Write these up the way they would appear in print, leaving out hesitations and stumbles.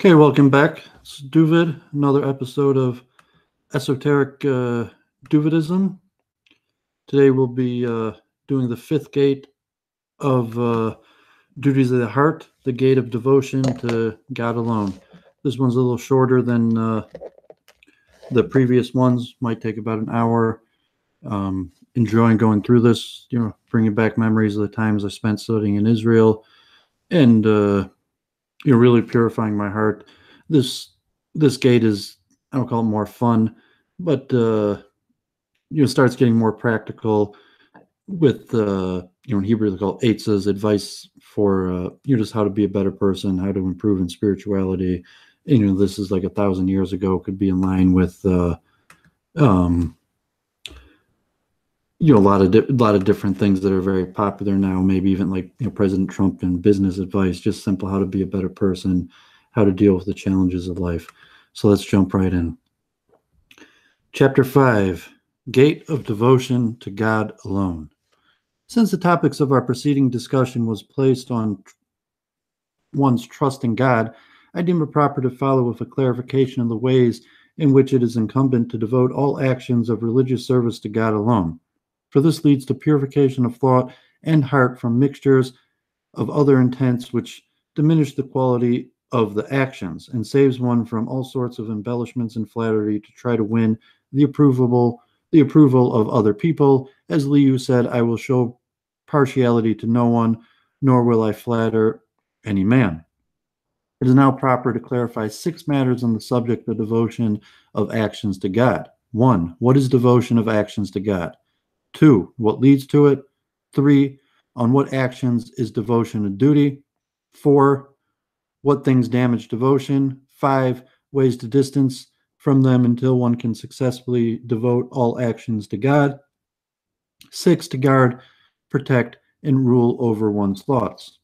Okay, welcome back. It's Duvid, another episode of Esoteric Duvidism. Today we'll be doing the fifth gate of duties of the heart, the gate of devotion to God alone. This one's a little shorter than the previous ones. Might take about an hour. Enjoying going through this, bringing back memories of the times I spent studying in Israel, and really purifying my heart. This gate is, I don't call it more fun, but starts getting more practical with in Hebrew they call it Eitzah's advice for just how to be a better person, how to improve in spirituality. And, this is like 1,000 years ago, could be in line with a lot of different things that are very popular now. Maybe even like President Trump and business advice, just simple how to be a better person, how to deal with the challenges of life. So let's jump right in. Chapter 5, Gate of Devotion to God Alone. Since the topics of our preceding discussion was placed on one's trust in God, I deem it proper to follow with a clarification of the ways in which it is incumbent to devote all actions of religious service to God alone. For this leads to purification of thought and heart from mixtures of other intents which diminish the quality of the actions, and saves one from all sorts of embellishments and flattery to try to win the approval of other people. As Liu said, I will show partiality to no one, nor will I flatter any man. It is now proper to clarify 6 matters on the subject of devotion of actions to God. 1. What is devotion of actions to God? 2. What leads to it? 3. On what actions is devotion a duty? 4. What things damage devotion? 5. Ways to distance from them until one can successfully devote all actions to God. 6. To guard, protect, and rule over one's thoughts.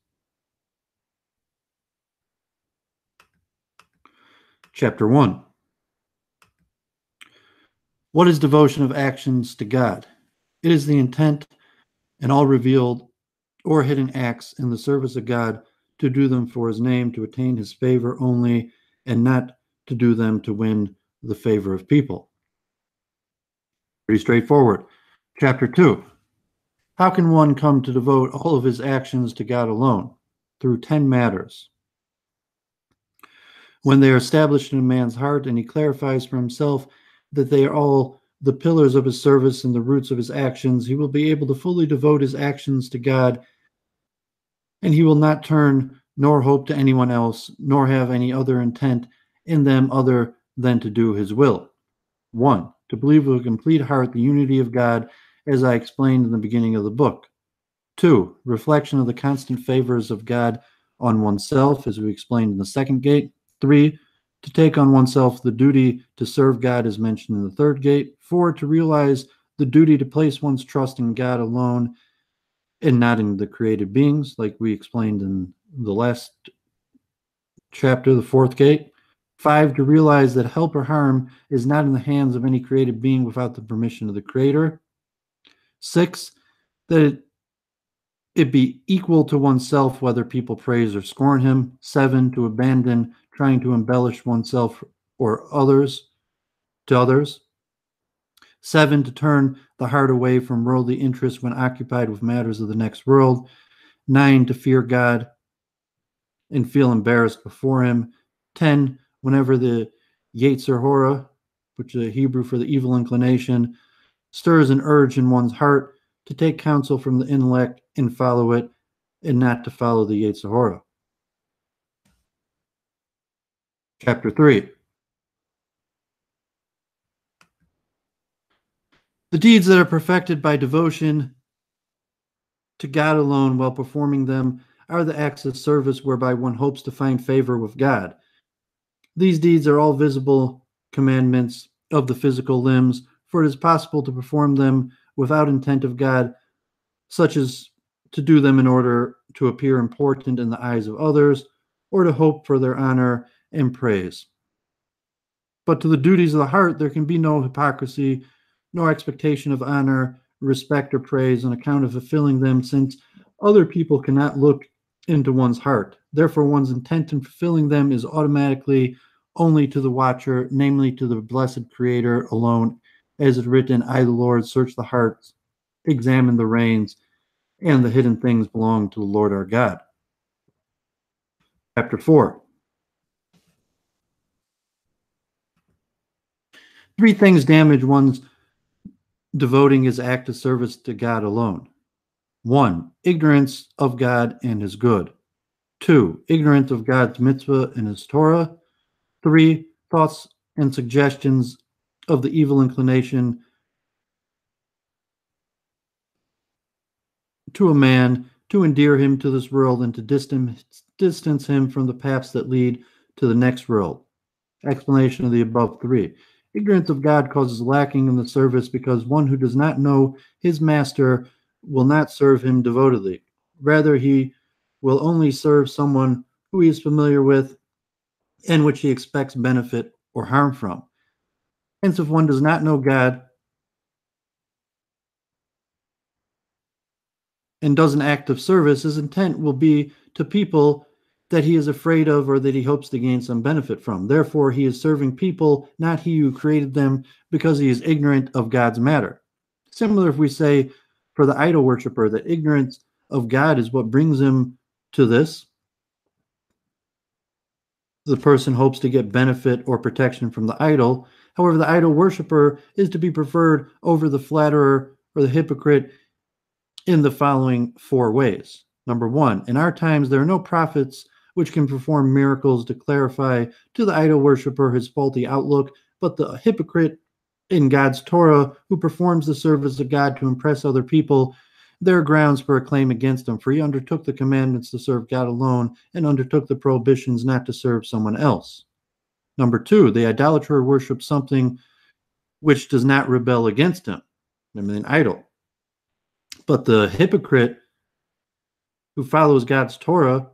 Chapter 1. What is devotion of actions to God? It is the intent in all revealed or hidden acts in the service of God to do them for his name, to attain his favor only, and not to do them to win the favor of people. Pretty straightforward. Chapter 2. How can one come to devote all of his actions to God alone? Through 10 matters. When they are established in a man's heart and he clarifies for himself that they are all the pillars of his service and the roots of his actions, he will be able to fully devote his actions to God, and he will not turn nor hope to anyone else, nor have any other intent in them other than to do his will. 1. To believe with a complete heart the unity of God, as I explained in the beginning of the book. 2. Reflection of the constant favors of God on oneself, as we explained in the second gate. 3. To take on oneself the duty to serve God, as mentioned in the third gate. 4. To realize the duty to place one's trust in God alone and not in the created beings, like we explained in the last chapter, the fourth gate. 5. To realize that help or harm is not in the hands of any created being without the permission of the Creator. 6. That it be equal to oneself whether people praise or scorn him. 7. To abandon trying to embellish oneself or others. 7. To turn the heart away from worldly interests when occupied with matters of the next world. 9. To fear God and feel embarrassed before him. 10. Whenever the Yetzer Hora, which is Hebrew for the evil inclination, stirs an urge in one's heart, to take counsel from the intellect and follow it, and not to follow the Yetzer Hora. Chapter 3. The deeds that are perfected by devotion to God alone while performing them are the acts of service whereby one hopes to find favor with God. These deeds are all visible commandments of the physical limbs, for it is possible to perform them without intent of God, such as to do them in order to appear important in the eyes of others, or to hope for their honor and praise. But to the duties of the heart there can be no hypocrisy, nor expectation of honor, respect, or praise on account of fulfilling them, since other people cannot look into one's heart. Therefore, one's intent in fulfilling them is automatically only to the watcher, namely to the blessed Creator alone, as it written, I, the Lord, search the hearts, examine the reins, and the hidden things belong to the Lord our God. Chapter 4. 3 things damage one's devoting his act of service to God alone. 1. Ignorance of God and his good. 2. Ignorance of God's mitzvah and his Torah. 3. Thoughts and suggestions of the evil inclination to a man to endear him to this world and to distance him from the paths that lead to the next world. Explanation of the above 3. Ignorance of God causes lacking in the service because one who does not know his master will not serve him devotedly. Rather, he will only serve someone who he is familiar with and which he expects benefit or harm from. Hence, if one does not know God and does an act of service, his intent will be to people that he is afraid of or that he hopes to gain some benefit from. Therefore, he is serving people, not he who created them, because he is ignorant of God's matter. Similar if we say for the idol worshiper that ignorance of God is what brings him to this. The person hopes to get benefit or protection from the idol. However, the idol worshiper is to be preferred over the flatterer or the hypocrite in the following 4 ways. Number 1, in our times there are no prophets which can perform miracles to clarify to the idol worshiper his faulty outlook, but the hypocrite in God's Torah who performs the service of God to impress other people, there are grounds for a claim against him, for he undertook the commandments to serve God alone and undertook the prohibitions not to serve someone else. Number 2, the idolater worships something which does not rebel against him, an idol. But the hypocrite who follows God's Torah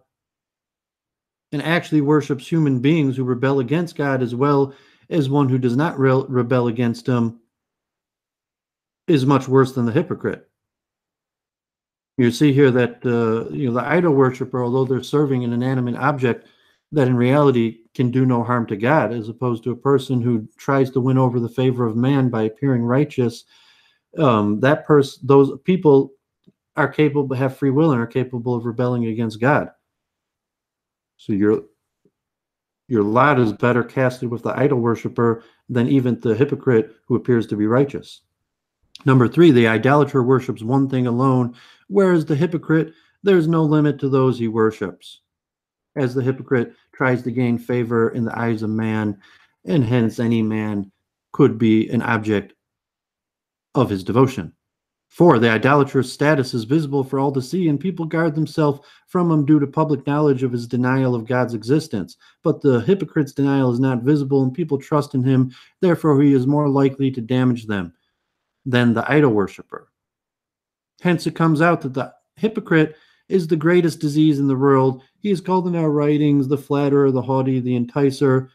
and actually worships human beings who rebel against God as well as one who does not rebel against him is much worse than the hypocrite. You see here that the idol worshiper, although they're serving an inanimate object that in reality can do no harm to God, as opposed to a person who tries to win over the favor of man by appearing righteous, those people are capable, have free will, and are capable of rebelling against God. So your lot is better casted with the idol worshiper than even the hypocrite who appears to be righteous. Number 3, the idolater worships one thing alone, whereas the hypocrite, there's no limit to those he worships, as the hypocrite tries to gain favor in the eyes of man, and hence any man could be an object of his devotion. 4, the idolater's status is visible for all to see, and people guard themselves from him due to public knowledge of his denial of God's existence. But the hypocrite's denial is not visible, and people trust in him, therefore he is more likely to damage them than the idol worshiper. Hence it comes out that the hypocrite is the greatest disease in the world. He is called in our writings the flatterer, the haughty, the enticer.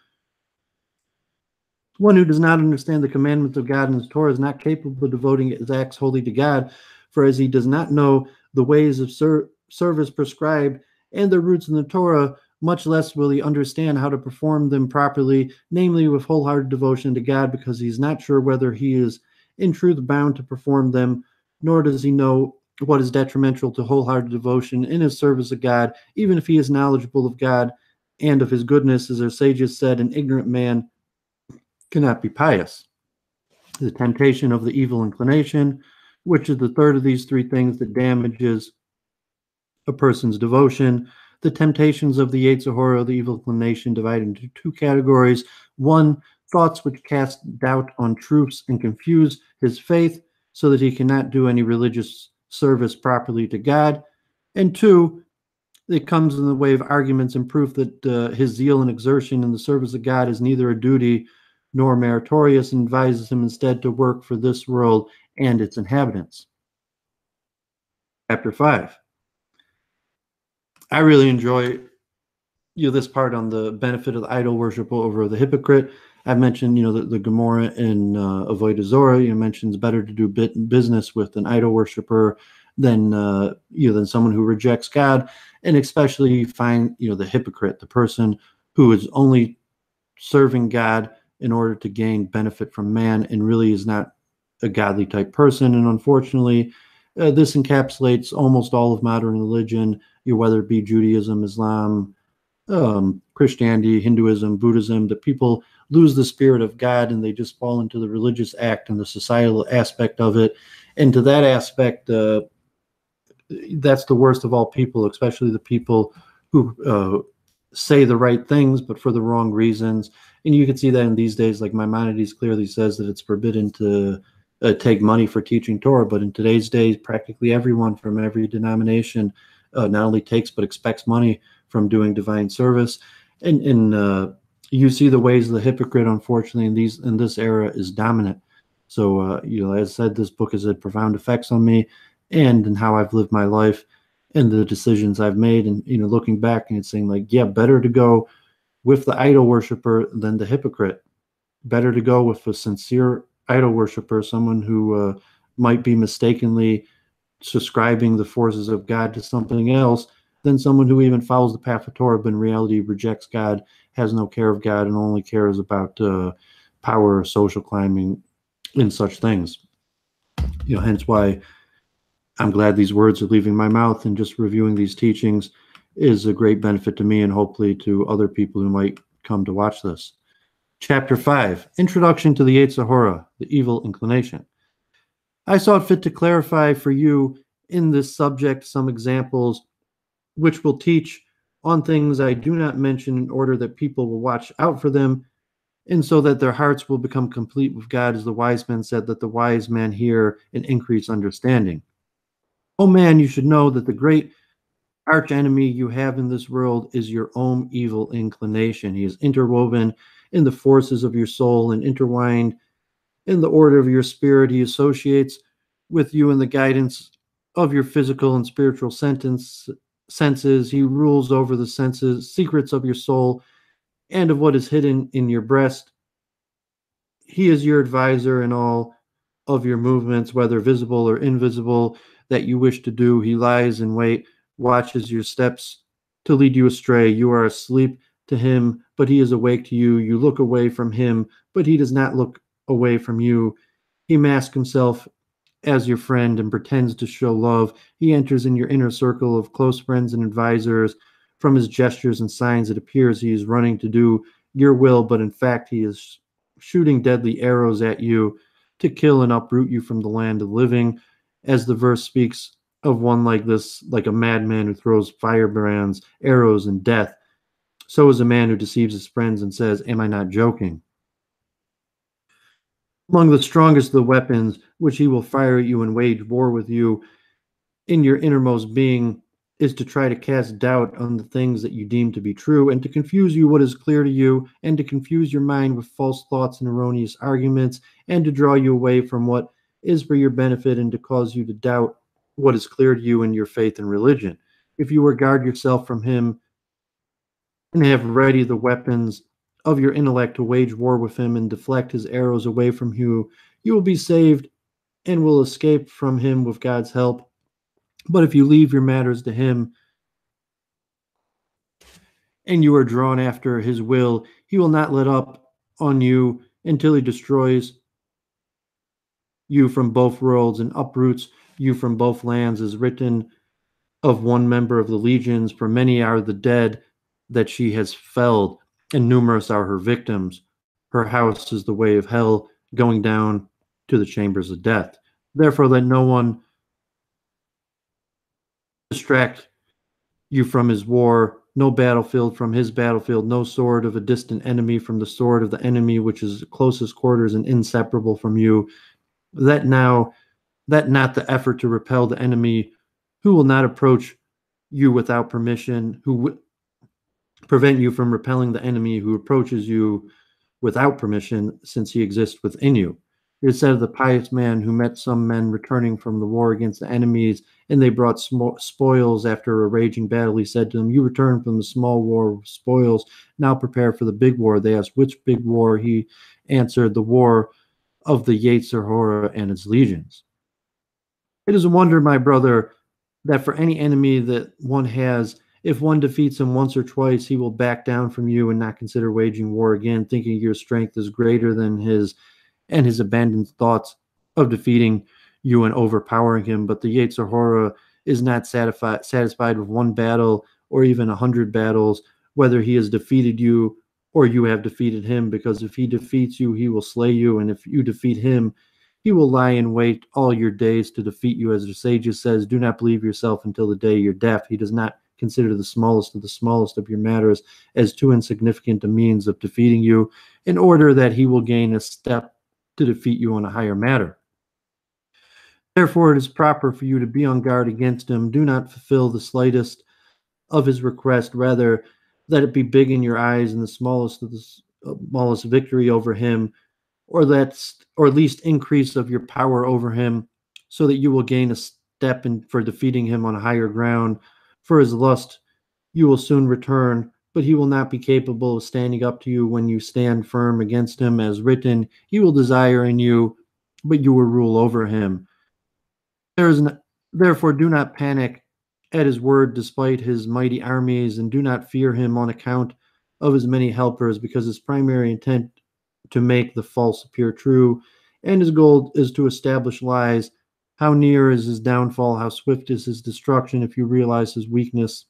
One who does not understand the commandments of God and his Torah is not capable of devoting his acts wholly to God, for as he does not know the ways of service prescribed and their roots in the Torah, much less will he understand how to perform them properly, namely with wholehearted devotion to God, because he is not sure whether he is in truth bound to perform them, nor does he know what is detrimental to wholehearted devotion in his service of God, even if he is knowledgeable of God and of his goodness. As our sages said, an ignorant man cannot be pious. The temptation of the evil inclination, which is the third of these 3 things that damages a person's devotion. The temptations of the Yetzer Hara, the evil inclination, divided into 2 categories. 1, thoughts which cast doubt on truths and confuse his faith so that he cannot do any religious service properly to God. And 2, it comes in the way of arguments and proof that his zeal and exertion in the service of God is neither a duty nor meritorious, and advises him instead to work for this world and its inhabitants. Chapter 5. I really enjoy this part on the benefit of the idol worshiper over the hypocrite. I've mentioned, the Gemara in Avodah Zorah, mentions better to do business with an idol worshiper than than someone who rejects God, and especially you find the hypocrite, the person who is only serving God in order to gain benefit from man and really is not a godly type person. And unfortunately, this encapsulates almost all of modern religion, whether it be Judaism, Islam, Christianity, Hinduism, Buddhism, that people lose the spirit of God and they just fall into the religious act and the societal aspect of it. And to that aspect, that's the worst of all people, especially the people who say the right things, but for the wrong reasons. And you can see that in these days, like Maimonides clearly says that it's forbidden to take money for teaching Torah. But in today's days, practically everyone from every denomination not only takes but expects money from doing divine service. And you see the ways of the hypocrite, unfortunately, in this era is dominant. So, as I said, this book has had profound effects on me and in how I've lived my life and the decisions I've made. And, looking back and saying like, yeah, better to go with the idol worshiper than the hypocrite. Better to go with a sincere idol worshiper, someone who might be mistakenly subscribing the forces of God to something else, than someone who even follows the path of Torah, but in reality rejects God, has no care of God, and only cares about power, social climbing, and such things. Hence why I'm glad these words are leaving my mouth, and just reviewing these teachings is a great benefit to me and hopefully to other people who might come to watch this. Chapter 5, Introduction to the Yetzer Hara, the Evil Inclination. I saw it fit to clarify for you in this subject some examples which will teach on things I do not mention in order that people will watch out for them, and so that their hearts will become complete with God, as the wise man said, let the wise man hear and increase understanding. Oh man, you should know that the great arch enemy you have in this world is your own evil inclination. He is interwoven in the forces of your soul and intertwined in the order of your spirit. He associates with you in the guidance of your physical and spiritual senses. He rules over the senses, secrets of your soul, and of what is hidden in your breast. He is your advisor in all of your movements, whether visible or invisible, that you wish to do. He lies in wait, watches your steps to lead you astray. You are asleep to him, but he is awake to you. You look away from him, but he does not look away from you. He masks himself as your friend and pretends to show love. He enters in your inner circle of close friends and advisors. From his gestures and signs, it appears he is running to do your will, but in fact, he is shooting deadly arrows at you to kill and uproot you from the land of living. As the verse speaks of one like this, like a madman who throws firebrands, arrows, and death, so is a man who deceives his friends and says, am I not joking? Among the strongest of the weapons which he will fire at you and wage war with you in your innermost being is to try to cast doubt on the things that you deem to be true, and to confuse you what is clear to you, and to confuse your mind with false thoughts and erroneous arguments, and to draw you away from what is for your benefit, and to cause you to doubt what is clear to you in your faith and religion. If you regard yourself from him and have ready the weapons of your intellect to wage war with him and deflect his arrows away from you, you will be saved and will escape from him with God's help. But if you leave your matters to him and you are drawn after his will, he will not let up on you until he destroys you from both worlds and uproots you from both lands, as written of one member of the legions, for many are the dead that she has felled, and numerous are her victims. Her house is the way of hell, going down to the chambers of death. Therefore, let no one distract you from his war, no battlefield from his battlefield, no sword of a distant enemy from the sword of the enemy, which is closest quarters and inseparable from you. Let not the effort to repel the enemy, who will not approach you without permission, who prevent you from repelling the enemy who approaches you without permission, since he exists within you. It is said of the pious man who met some men returning from the war against the enemies, and they brought spoils after a raging battle. He said to them, you return from the small war with spoils, now prepare for the big war. They asked, which big war? He answered, the war of the Yetzer Hara and its legions. It is a wonder, my brother, that for any enemy that one has, if one defeats him once or twice, he will back down from you and not consider waging war again, thinking your strength is greater than his, and his abandoned thoughts of defeating you and overpowering him. But the Yetzer Hara is not satisfied with one battle or even 100 battles, whether he has defeated you or you have defeated him, because if he defeats you, he will slay you, and if you defeat him, he will lie in wait all your days to defeat you. As the sages says, do not believe yourself until the day you're deaf. He does not consider the smallest of your matters as too insignificant a means of defeating you, in order that he will gain a step to defeat you on a higher matter. Therefore, it is proper for you to be on guard against him. Do not fulfill the slightest of his request. Rather, let it be big in your eyes, and the smallest victory over him, or at least increase of your power over him, so that you will gain a step for defeating him on higher ground. For his lust you will soon return, but he will not be capable of standing up to you when you stand firm against him. As written, he will desire in you, but you will rule over him. Therefore, do not panic at his word despite his mighty armies, and do not fear him on account of his many helpers, because his primary intent to make the false appear true, and his goal is to establish lies. How near is his downfall? How swift is his destruction if you realize his weakness?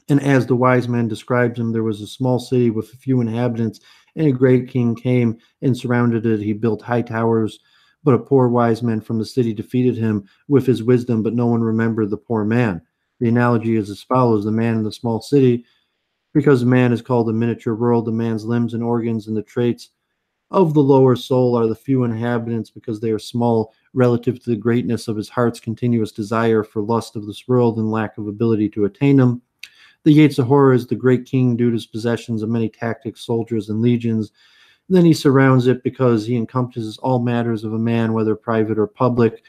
And as the wise man describes him, there was a small city with a few inhabitants, and a great king came and surrounded it. He built high towers, but a poor wise man from the city defeated him with his wisdom, but no one remembered the poor man. The analogy is as follows: the man in the small city, because man is called a miniature world, the man's limbs and organs and the traits of the lower soul are the few inhabitants, because they are small relative to the greatness of his heart's continuous desire for lust of this world and lack of ability to attain them. The Yetzer Hara is the great king due to his possessions of many tactics, soldiers, and legions. Then he surrounds it because he encompasses all matters of a man, whether private or public.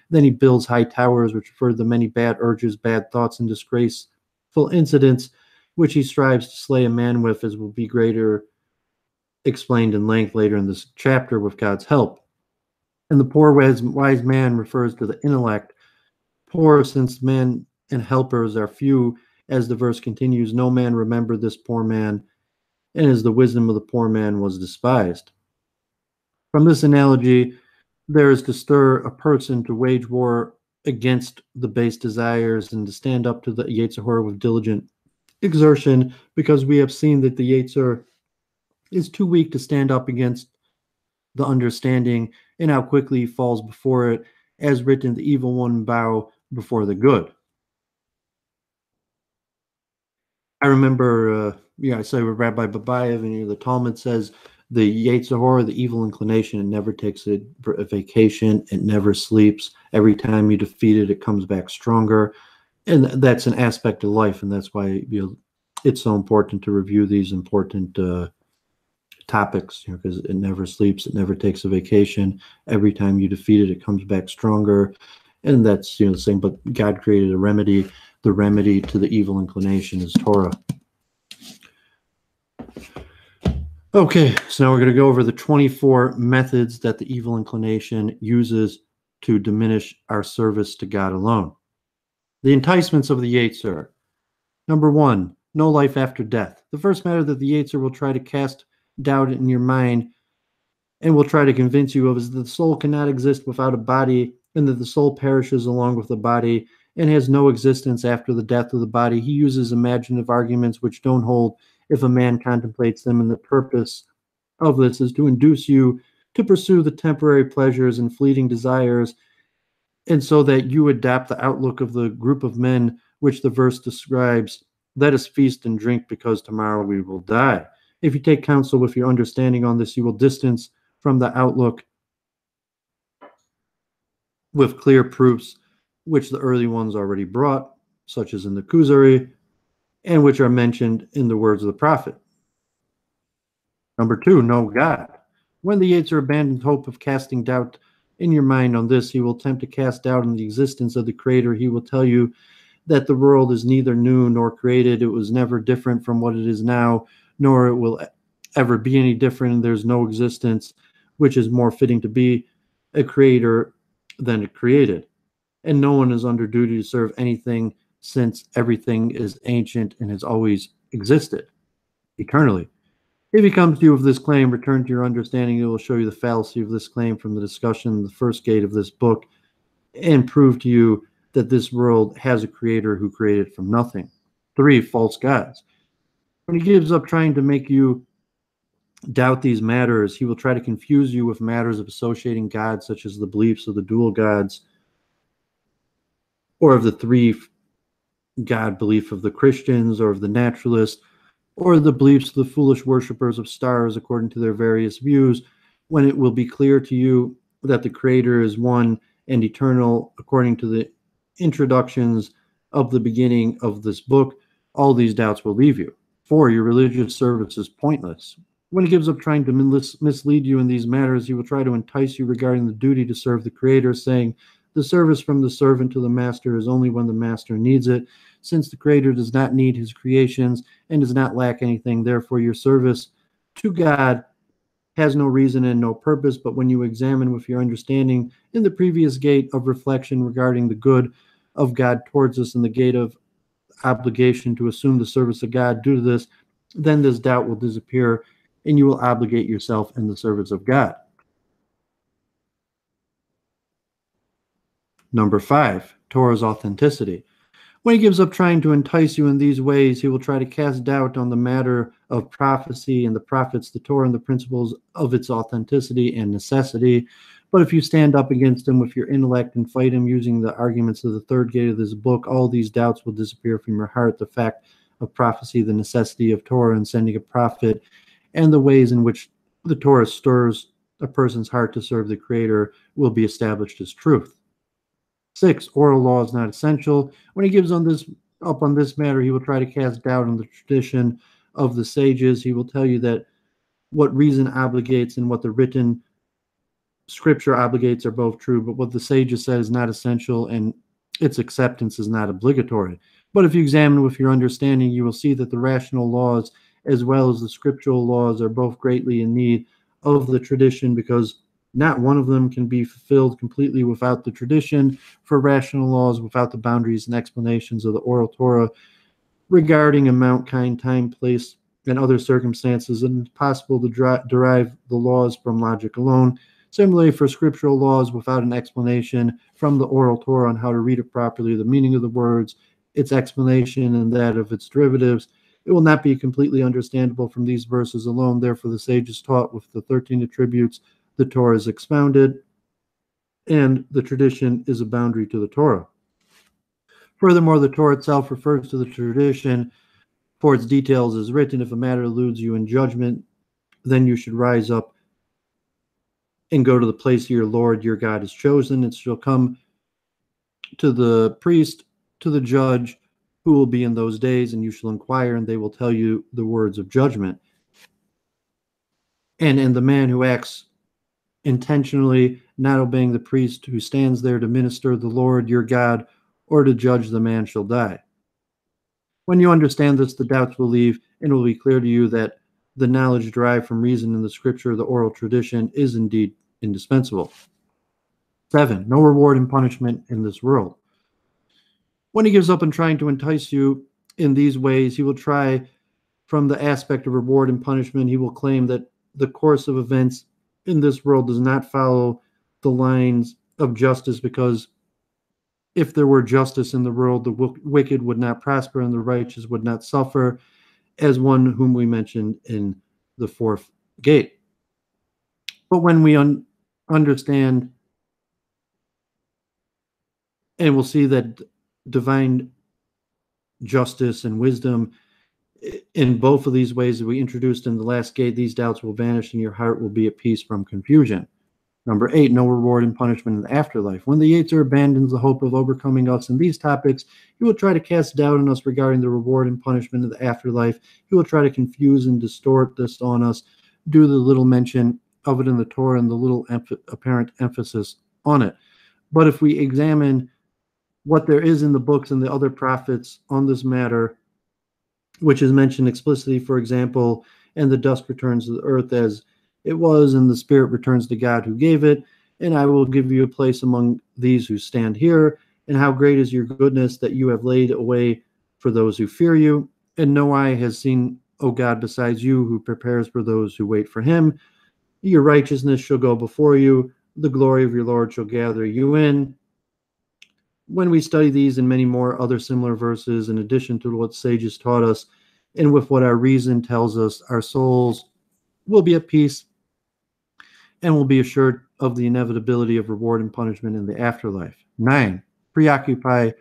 Then he builds high towers, which refer to the many bad urges, bad thoughts, and disgraceful incidents, which he strives to slay a man with, as will be greater explained in length later in this chapter with God's help. And the poor wise man refers to the intellect. Poor, since men and helpers are few, as the verse continues, no man remembered this poor man, and as the wisdom of the poor man was despised. From this analogy, there is to stir a person to wage war against the base desires and to stand up to the Yetzer Hara with diligent exertion, because we have seen that the Yetzer is too weak to stand up against the understanding, and how quickly he falls before it. As written, the evil one bow before the good. I remember, I say with Rabbi Babayev, and the Talmud says the Yetzer Hara, the evil inclination, it never takes a vacation, it never sleeps. Every time you defeat it, it comes back stronger, and that's an aspect of life, and that's why it's so important to review these important topics, because it never sleeps, it never takes a vacation. Every time you defeat it, it comes back stronger, and that's the same. But God created a remedy. The remedy to the evil inclination is Torah. Okay, so now we're going to go over the 24 methods that the evil inclination uses to diminish our service to God alone. The enticements of the Yetzer. Number 1, no life after death. The first matter that the Yetzer will try to cast doubt in your mind and will try to convince you of is that the soul cannot exist without a body, and that the soul perishes along with the body and has no existence after the death of the body. He uses imaginative arguments which don't hold if a man contemplates them, and the purpose of this is to induce you to pursue the temporary pleasures and fleeting desires, and so that you adopt the outlook of the group of men which the verse describes: let us feast and drink, because tomorrow we will die. If you take counsel with your understanding on this, you will distance from the outlook with clear proofs, which the early ones already brought, such as in the Kuzari, and which are mentioned in the words of the prophet. Number 2, know God. When the Yetzer abandons hope of casting doubt in your mind on this, he will attempt to cast doubt on the existence of the Creator. He will tell you that the world is neither new nor created. It was never different from what it is now, nor it will ever be any different. There's no existence which is more fitting to be a creator than a created. and no one is under duty to serve anything, since everything is ancient and has always existed eternally. If he comes to you with this claim, return to your understanding. It will show you the fallacy of this claim from the discussion in the first gate of this book, and prove to you that this world has a creator who created from nothing. 3, false gods. When he gives up trying to make you doubt these matters, he will try to confuse you with matters of associating gods, such as the beliefs of the dual gods, or of the 3 God belief of the Christians, or of the naturalists, or the beliefs of the foolish worshippers of stars according to their various views, when it will be clear to you that the Creator is one and eternal according to the introductions of the beginning of this book. All these doubts will leave you. 4, your religious service is pointless. When he gives up trying to mislead you in these matters, he will try to entice you regarding the duty to serve the Creator, saying, the service from the servant to the master is only when the master needs it, since the Creator does not need his creations and does not lack anything. Therefore, your service to God has no reason and no purpose. But when you examine with your understanding in the previous gate of reflection regarding the good of God towards us, and the gate of obligation to assume the service of God due to this, then this doubt will disappear, and you will obligate yourself in the service of God. Number 5, Torah's authenticity. When he gives up trying to entice you in these ways, he will try to cast doubt on the matter of prophecy and the prophets, the Torah, and the principles of its authenticity and necessity. But if you stand up against him with your intellect and fight him using the arguments of the 3rd gate of this book, all these doubts will disappear from your heart. The fact of prophecy, the necessity of Torah and sending a prophet, and the ways in which the Torah stirs a person's heart to serve the Creator will be established as truth. 6, oral law is not essential. When he gives up on this matter, he will try to cast doubt on the tradition of the sages. He will tell you that what reason obligates and what the written scripture obligates are both true, but what the sages said is not essential, and its acceptance is not obligatory. But if you examine with your understanding, you will see that the rational laws as well as the scriptural laws are both greatly in need of the tradition, because not one of them can be fulfilled completely without the tradition. For rational laws, without the boundaries and explanations of the oral Torah regarding amount, kind, time, place, and other circumstances, it is possible to derive the laws from logic alone. Similarly, for scriptural laws, without an explanation from the oral Torah on how to read it properly, the meaning of the words, its explanation, and that of its derivatives, it will not be completely understandable from these verses alone. Therefore, the sages taught with the 13 attributes the Torah is expounded, and the tradition is a boundary to the Torah. Furthermore, the Torah itself refers to the tradition for its details as written. If a matter eludes you in judgment, then you should rise up and go to the place your Lord, your God, has chosen. It shall come to the priest, to the judge, who will be in those days, and you shall inquire, and they will tell you the words of judgment. And the man who acts intentionally not obeying the priest who stands there to minister the Lord your God or to judge the man shall die. When you understand this, the doubts will leave, and it will be clear to you that the knowledge derived from reason in the scripture, the oral tradition, is indeed indispensable. 7, no reward and punishment in this world. When he gives up on trying to entice you in these ways, he will try from the aspect of reward and punishment. He will claim that the course of events in this world does not follow the lines of justice, because if there were justice in the world, the wicked would not prosper and the righteous would not suffer, as one whom we mentioned in the 4th gate. But when we understand, and we'll see that divine justice and wisdom in both of these ways that we introduced in the last gate, these doubts will vanish and your heart will be at peace from confusion. Number 8, no reward and punishment in the afterlife. When the Yetzer abandons the hope of overcoming us in these topics, he will try to cast doubt on us regarding the reward and punishment of the afterlife. He will try to confuse and distort this on us due to the little mention of it in the Torah and the little apparent emphasis on it. But if we examine what there is in the books and the other prophets on this matter, which is mentioned explicitly, for example, and the dust returns to the earth as it was, and the spirit returns to God who gave it, and I will give you a place among these who stand here, And how great is your goodness that you have laid away for those who fear you. And no eye has seen, O God, besides you, who prepares for those who wait for him. Your righteousness shall go before you. The glory of your Lord shall gather you in. When we study these and many more other similar verses, in addition to what sages taught us, and with what our reason tells us, our souls will be at peace and will be assured of the inevitability of reward and punishment in the afterlife. 9. Preoccupation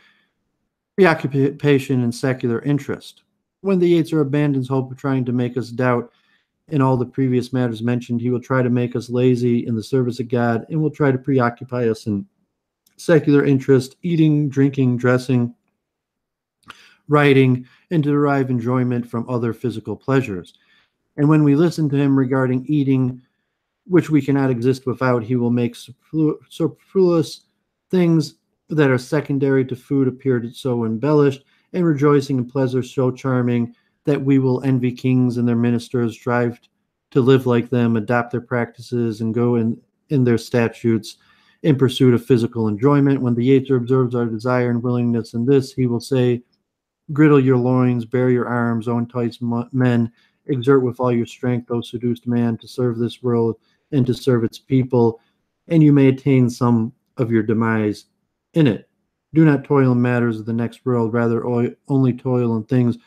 and secular interest. When the Yetzer abandons hope of trying to make us doubt in all the previous matters mentioned, he will try to make us lazy in the service of God and will try to preoccupy us in secular interest, eating, drinking, dressing, writing, and to derive enjoyment from other physical pleasures. And when we listen to him regarding eating, which we cannot exist without, he will make superfluous things that are secondary to food appear so embellished, and rejoicing in pleasure so charming that we will envy kings and their ministers, strive to live like them, adopt their practices, and go in their statutes in pursuit of physical enjoyment. When the Yetzer observes our desire and willingness in this, he will say, girdle your loins, bare your arms, O enticed men, exert with all your strength, O seduced man, to serve this world and to serve its people, and you may attain some of your demise in it. Do not toil in matters of the next world, rather only toil in things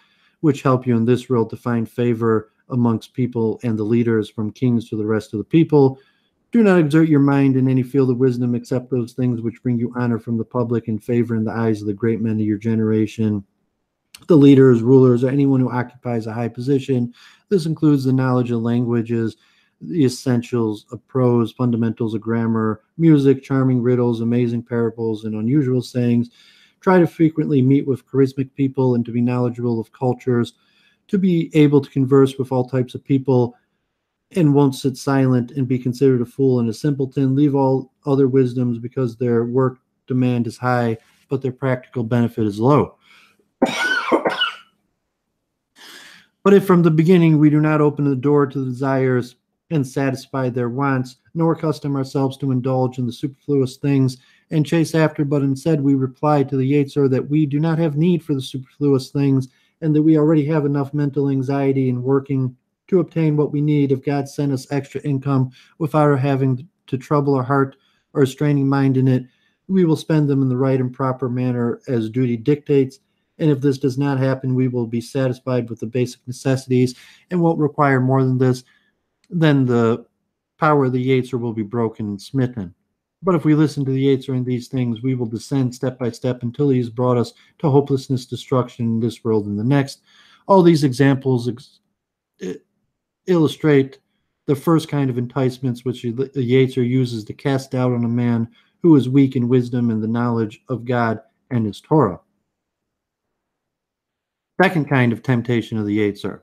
which help you in this world to find favor amongst people and the leaders, from kings to the rest of the people. Do not exert your mind in any field of wisdom except those things which bring you honor from the public and favor in the eyes of the great men of your generation, the leaders, rulers, or anyone who occupies a high position. This includes the knowledge of languages, the essentials of prose, fundamentals of grammar, music, charming riddles, amazing parables, and unusual sayings. Try to frequently meet with charismatic people and to be knowledgeable of cultures, to be able to converse with all types of people, and won't sit silent and be considered a fool and a simpleton. Leave all other wisdoms because their work demand is high, but their practical benefit is low. But if from the beginning we do not open the door to the desires and satisfy their wants, nor accustom ourselves to indulge in the superfluous things and chase after, but instead we reply to the Yetzer that we do not have need for the superfluous things and that we already have enough mental anxiety in working to obtain what we need. If God sent us extra income without our having to trouble our heart or straining mind in it, we will spend them in the right and proper manner as duty dictates. And if this does not happen, we will be satisfied with the basic necessities and won't require more than this. Then the power of the Yetzer will be broken and smitten. But if we listen to the Yetzer in these things, we will descend step by step until he has brought us to hopelessness, destruction in this world and the next. All these examples illustrate the first kind of enticements which the Yetzer uses to cast doubt on a man who is weak in wisdom and the knowledge of God and his Torah. Second kind of temptation of the Yetzer.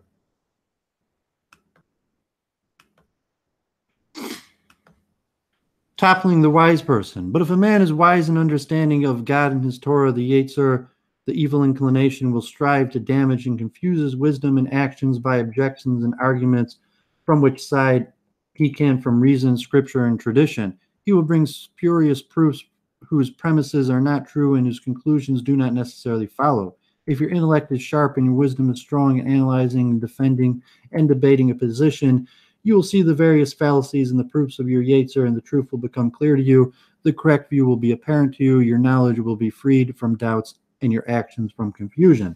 Toppling the wise person. But if a man is wise in understanding of God and his Torah, the Yetzer, the evil inclination, will strive to damage and confuse his wisdom and actions by objections and arguments from which side he can from reason, scripture, and tradition. He will bring spurious proofs whose premises are not true and whose conclusions do not necessarily follow. If your intellect is sharp and your wisdom is strong in analyzing and defending and debating a position, you will see the various fallacies and the proofs of your Yetzer, and the truth will become clear to you. The correct view will be apparent to you. Your knowledge will be freed from doubts and your actions from confusion.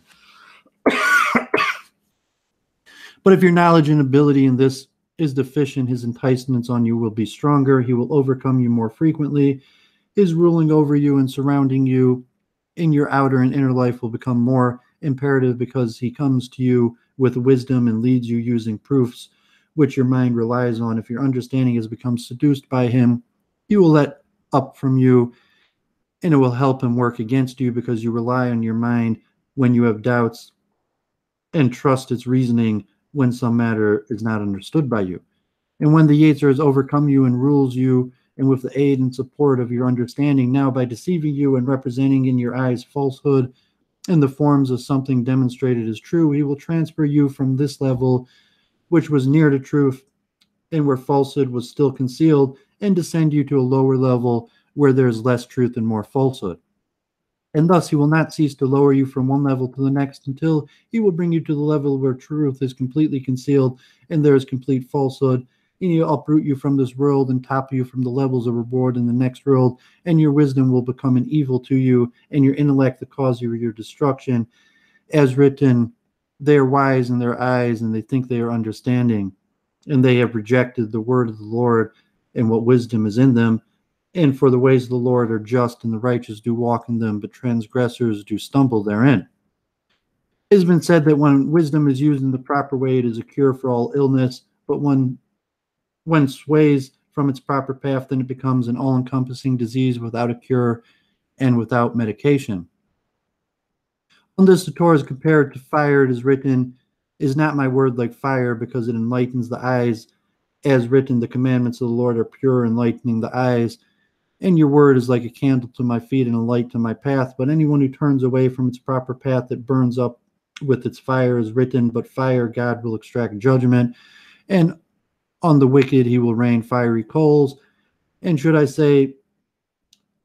But if your knowledge and ability in this is deficient, his enticements on you will be stronger. He will overcome you more frequently. His ruling over you and surrounding you in your outer and inner life will become more imperative because he comes to you with wisdom and leads you using proofs which your mind relies on. If your understanding has become seduced by him, he will let up from you, and it will help him work against you because you rely on your mind when you have doubts and trust its reasoning when some matter is not understood by you. And when the Yetzer has overcome you and rules you, and with the aid and support of your understanding, now by deceiving you and representing in your eyes falsehood in the forms of something demonstrated as true, he will transfer you from this level, which was near to truth and where falsehood was still concealed, and descend you to a lower level where there is less truth and more falsehood. And thus he will not cease to lower you from one level to the next until he will bring you to the level where truth is completely concealed and there is complete falsehood. And he'll uproot you from this world and topple you from the levels of reward in the next world, and your wisdom will become an evil to you, and your intellect the cause of your destruction. As written, they are wise in their eyes, and they think they are understanding, and they have rejected the word of the Lord and what wisdom is in them. And for the ways of the Lord are just, and the righteous do walk in them, but transgressors do stumble therein. It has been said that when wisdom is used in the proper way, it is a cure for all illness, but when sways from its proper path, then it becomes an all-encompassing disease without a cure and without medication. On this, the Torah is compared to fire. It is written, is not my word like fire, because it enlightens the eyes. As written, the commandments of the Lord are pure, enlightening the eyes. And your word is like a candle to my feet and a light to my path. But anyone who turns away from its proper path, it burns up with its fire, is written, but fire God will extract judgment. And on the wicked he will rain fiery coals. And should I say,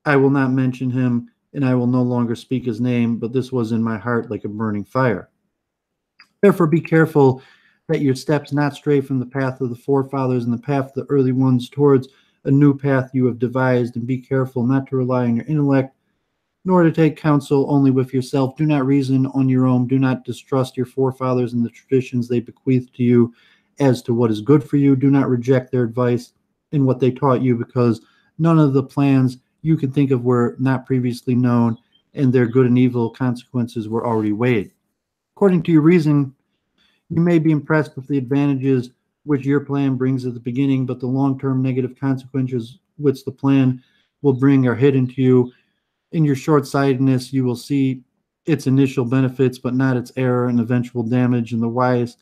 I will not mention him, and I will no longer speak his name, but this was in my heart like a burning fire. Therefore be careful that your steps not stray from the path of the forefathers and the path of the early ones towards a new path you have devised, and be careful not to rely on your intellect, nor to take counsel only with yourself. Do not reason on your own. Do not distrust your forefathers and the traditions they bequeathed to you as to what is good for you. Do not reject their advice in what they taught you, because none of the plans you can think of were not previously known, and their good and evil consequences were already weighed. According to your reason, you may be impressed with the advantages which your plan brings at the beginning, but the long-term negative consequences which the plan will bring are hidden to you. In your short-sightedness, you will see its initial benefits, but not its error and eventual damage. And the wise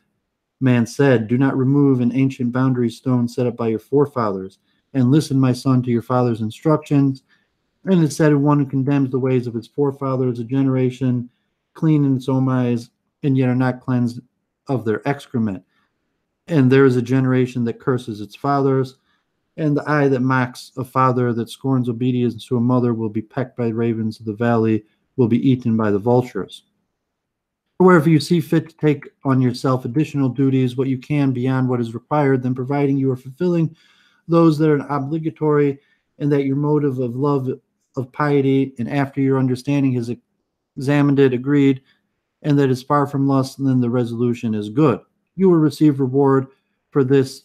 man said, do not remove an ancient boundary stone set up by your forefathers, and listen, my son, to your father's instructions. And it said, one who condemns the ways of his forefathers, a generation clean in its own eyes, and yet are not cleansed of their excrement. And there is a generation that curses its fathers, and the eye that mocks a father, that scorns obedience to a mother, will be pecked by ravens of the valley, will be eaten by the vultures. Wherever you see fit to take on yourself additional duties, what you can beyond what is required, then providing you are fulfilling those that are obligatory, and that your motive of love of piety, and after your understanding has examined it, agreed, and that is far from lust, then the resolution is good. You will receive reward for this,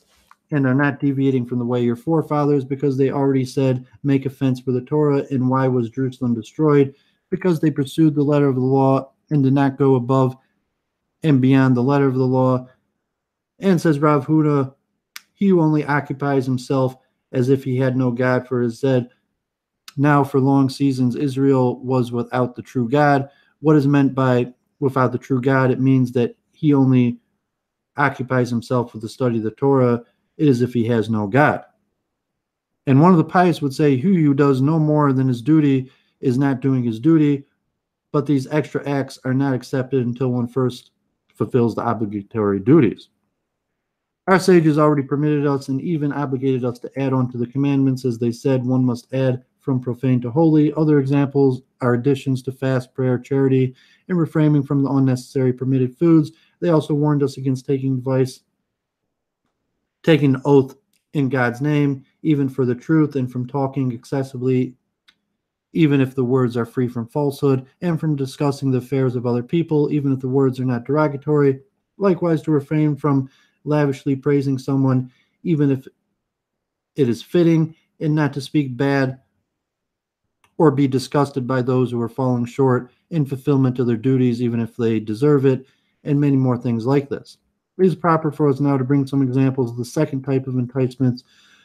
and are not deviating from the way your forefathers, because they already said, make a fence for the Torah. And why was Jerusalem destroyed? Because they pursued the letter of the law and did not go above and beyond the letter of the law. And says Rav Huda, he who only occupies himself as if he had no God, for it is said, now for long seasons Israel was without the true God. What is meant by without the true God? It means that he only occupies himself with the study of the Torah. It is if he has no God. And one of the pious would say, he who does no more than his duty is not doing his duty, but these extra acts are not accepted until one first fulfills the obligatory duties. Our sages already permitted us and even obligated us to add on to the commandments, as they said one must add from profane to holy. Other examples are additions to fast, prayer, charity, and refraining from the unnecessary permitted foods. They also warned us against taking advice, taking an oath in God's name, even for the truth, and from talking excessively, even if the words are free from falsehood, and from discussing the affairs of other people, even if the words are not derogatory. Likewise, to refrain from lavishly praising someone, even if it is fitting, and not to speak bad or be disgusted by those who are falling short in fulfillment of their duties, even if they deserve it, and many more things like this. It is proper for us now to bring some examples of the second type of enticements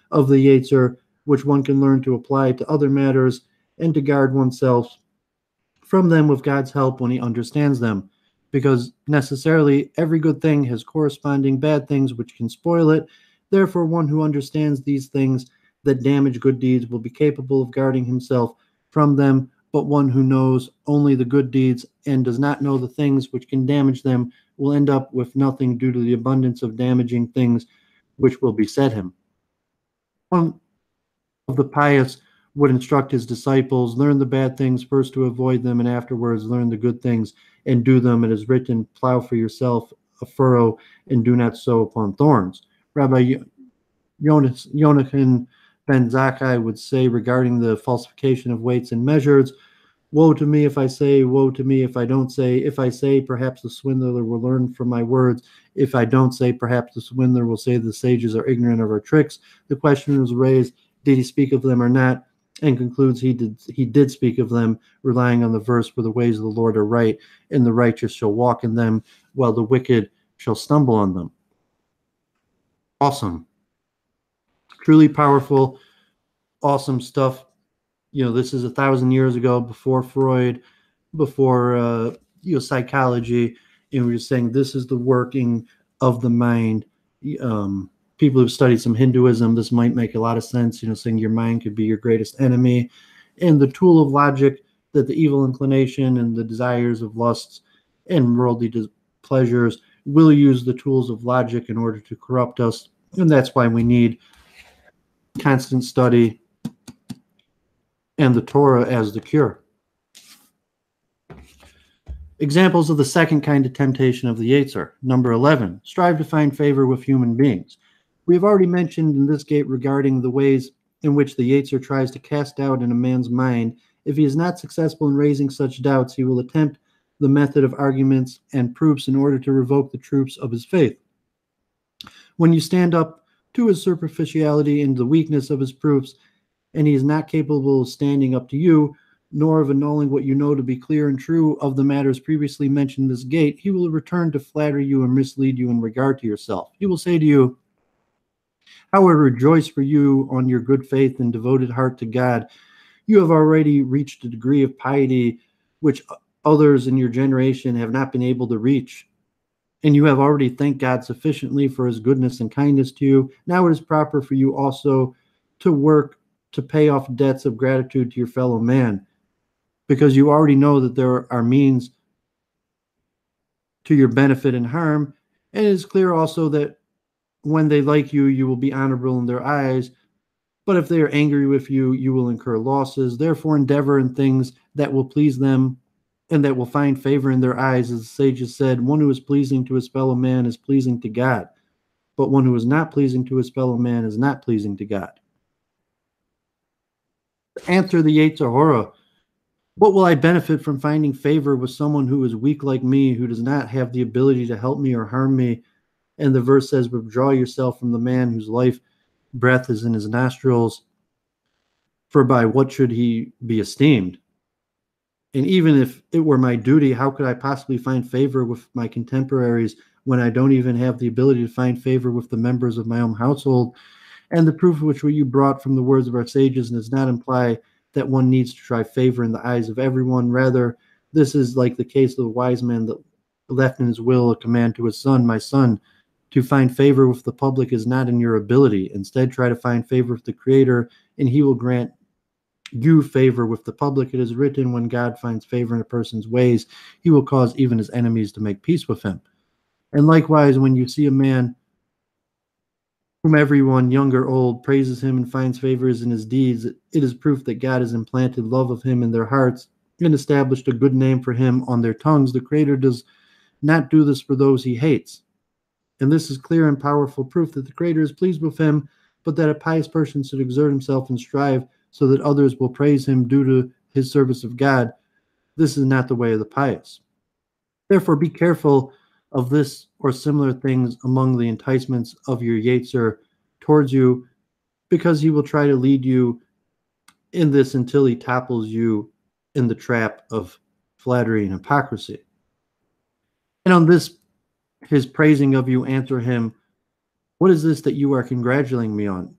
of the Yetzer, which one can learn to apply to other matters and to guard oneself from them with God's help when he understands them, because necessarily every good thing has corresponding bad things which can spoil it. Therefore, one who understands these things that damage good deeds will be capable of guarding himself from them, but one who knows only the good deeds and does not know the things which can damage them will end up with nothing due to the abundance of damaging things which will beset him. One of the pious would instruct his disciples, learn the bad things first to avoid them, and afterwards learn the good things and do them. It is written, plow for yourself a furrow and do not sow upon thorns. Rabbi Yonahan ben Zakkai would say regarding the falsification of weights and measures, woe to me if I say, woe to me if I don't say. If I say, perhaps the swindler will learn from my words. If I don't say, perhaps the swindler will say the sages are ignorant of our tricks. The question is raised, did he speak of them or not? And concludes he did speak of them, relying on the verse, for the ways of the Lord are right, and the righteous shall walk in them, while the wicked shall stumble on them. Awesome. Truly powerful, awesome stuff. This is 1,000 years ago, before Freud, before psychology, and we're just saying this is the working of the mind. People who've studied some Hinduism, this might make a lot of sense, saying your mind could be your greatest enemy. And the tool of logic, that the evil inclination and the desires of lusts and worldly pleasures will use the tools of logic in order to corrupt us. And that's why we need constant study and the Torah as the cure. Examples of the second kind of temptation of the Yetzer. Number 11, strive to find favor with human beings. We have already mentioned in this gate regarding the ways in which the Yetzer tries to cast doubt in a man's mind. If he is not successful in raising such doubts, he will attempt the method of arguments and proofs in order to revoke the truths of his faith. When you stand up to his superficiality and the weakness of his proofs, and he is not capable of standing up to you, nor of annulling what you know to be clear and true of the matters previously mentioned in this gate, he will return to flatter you and mislead you in regard to yourself. He will say to you, how I rejoice for you on your good faith and devoted heart to God. You have already reached a degree of piety which others in your generation have not been able to reach. And you have already thanked God sufficiently for his goodness and kindness to you. Now it is proper for you also to work to pay off debts of gratitude to your fellow man, because you already know that there are means to your benefit and harm. And it is clear also that when they like you, you will be honorable in their eyes. But if they are angry with you, you will incur losses. Therefore, endeavor in things that will please them and that will find favor in their eyes. As the sages said, one who is pleasing to his fellow man is pleasing to God, but one who is not pleasing to his fellow man is not pleasing to God. Answer the Yetzer Hara. What will I benefit from finding favor with someone who is weak like me, who does not have the ability to help me or harm me? And the verse says, withdraw yourself from the man whose life breath is in his nostrils, for by what should he be esteemed? And even if it were my duty, how could I possibly find favor with my contemporaries when I don't even have the ability to find favor with the members of my own household? And the proof which you brought from the words of our sages does not imply that one needs to try favor in the eyes of everyone. Rather, this is like the case of the wise man that left in his will a command to his son, my son, to find favor with the public is not in your ability. Instead, try to find favor with the Creator, and he will grant you favor with the public. It is written, when God finds favor in a person's ways, he will cause even his enemies to make peace with him. And likewise, when you see a man whom everyone, young or old, praises him and finds favors in his deeds, it is proof that God has implanted love of him in their hearts and established a good name for him on their tongues. The Creator does not do this for those he hates. And this is clear and powerful proof that the Creator is pleased with him, but that a pious person should exert himself and strive so that others will praise him due to his service of God. This is not the way of the pious. Therefore, be careful of this or similar things among the enticements of your Yetzer towards you, because he will try to lead you in this until he topples you in the trap of flattery and hypocrisy. And on this, his praising of you, answer him, what is this that you are congratulating me on?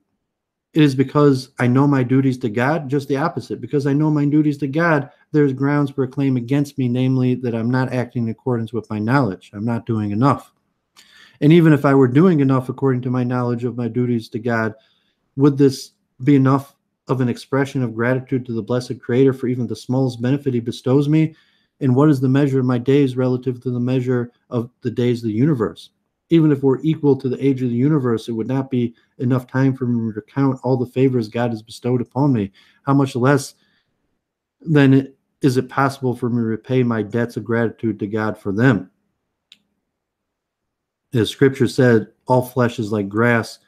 It is because I know my duties to God. Just the opposite. Because I know my duties to God, there's grounds for a claim against me, namely that I'm not acting in accordance with my knowledge. I'm not doing enough. And even if I were doing enough according to my knowledge of my duties to God, would this be enough of an expression of gratitude to the blessed Creator for even the smallest benefit he bestows me? And what is the measure of my days relative to the measure of the days of the universe? Even if we're equal to the age of the universe, it would not be enough time for me to count all the favors God has bestowed upon me. How much less then is it possible for me to repay my debts of gratitude to God for them? As Scripture said, all flesh is like grass,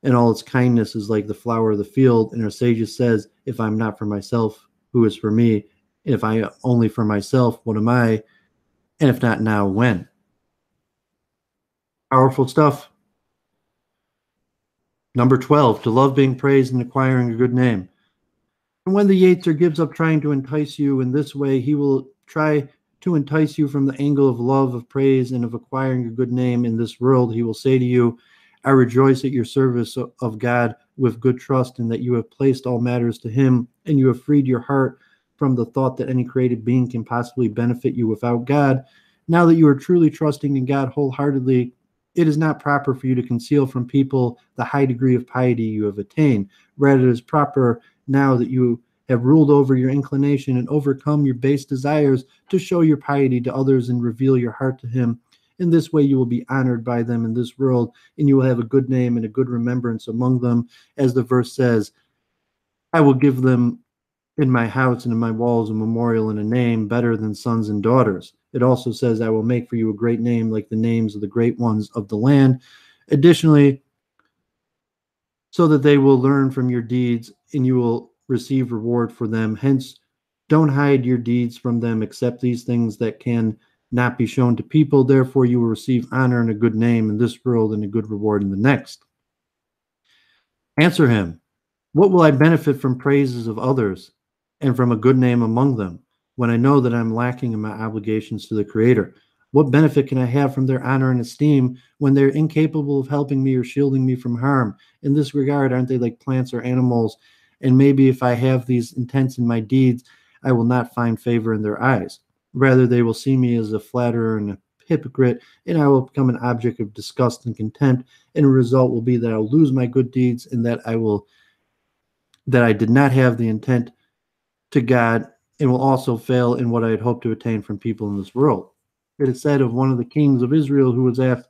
and all its kindness is like the flower of the field. And our sages says, if I'm not for myself, who is for me? If I only for myself, what am I? And if not now, when? Powerful stuff. Number 12, to love being praised and acquiring a good name. And when the Yetzer gives up trying to entice you in this way, he will try to entice you from the angle of love, of praise, and of acquiring a good name in this world. He will say to you, I rejoice at your service of God with good trust, and that you have placed all matters to him, and you have freed your heart from the thought that any created being can possibly benefit you without God. Now that you are truly trusting in God wholeheartedly, it is not proper for you to conceal from people the high degree of piety you have attained. Rather, it is proper, now that you have ruled over your inclination and overcome your base desires, to show your piety to others and reveal your heart to him. In this way, you will be honored by them in this world, and you will have a good name and a good remembrance among them. As the verse says, I will give them in my house and in my walls a memorial and a name better than sons and daughters. It also says, I will make for you a great name like the names of the great ones of the land. Additionally, so that they will learn from your deeds and you will receive reward for them. Hence, don't hide your deeds from them, except these things that can not be shown to people. Therefore, you will receive honor and a good name in this world and a good reward in the next. Answer him, what will I benefit from praises of others and from a good name among them, when I know that I'm lacking in my obligations to the Creator? What benefit can I have from their honor and esteem when they're incapable of helping me or shielding me from harm? In this regard, aren't they like plants or animals? And maybe if I have these intents in my deeds, I will not find favor in their eyes. Rather, they will see me as a flatterer and a hypocrite, and I will become an object of disgust and contempt, and the result will be that I'll lose my good deeds, and that I did not have the intent to God, and will also fail in what I had hoped to attain from people in this world. It is said of one of the kings of Israel who was asked,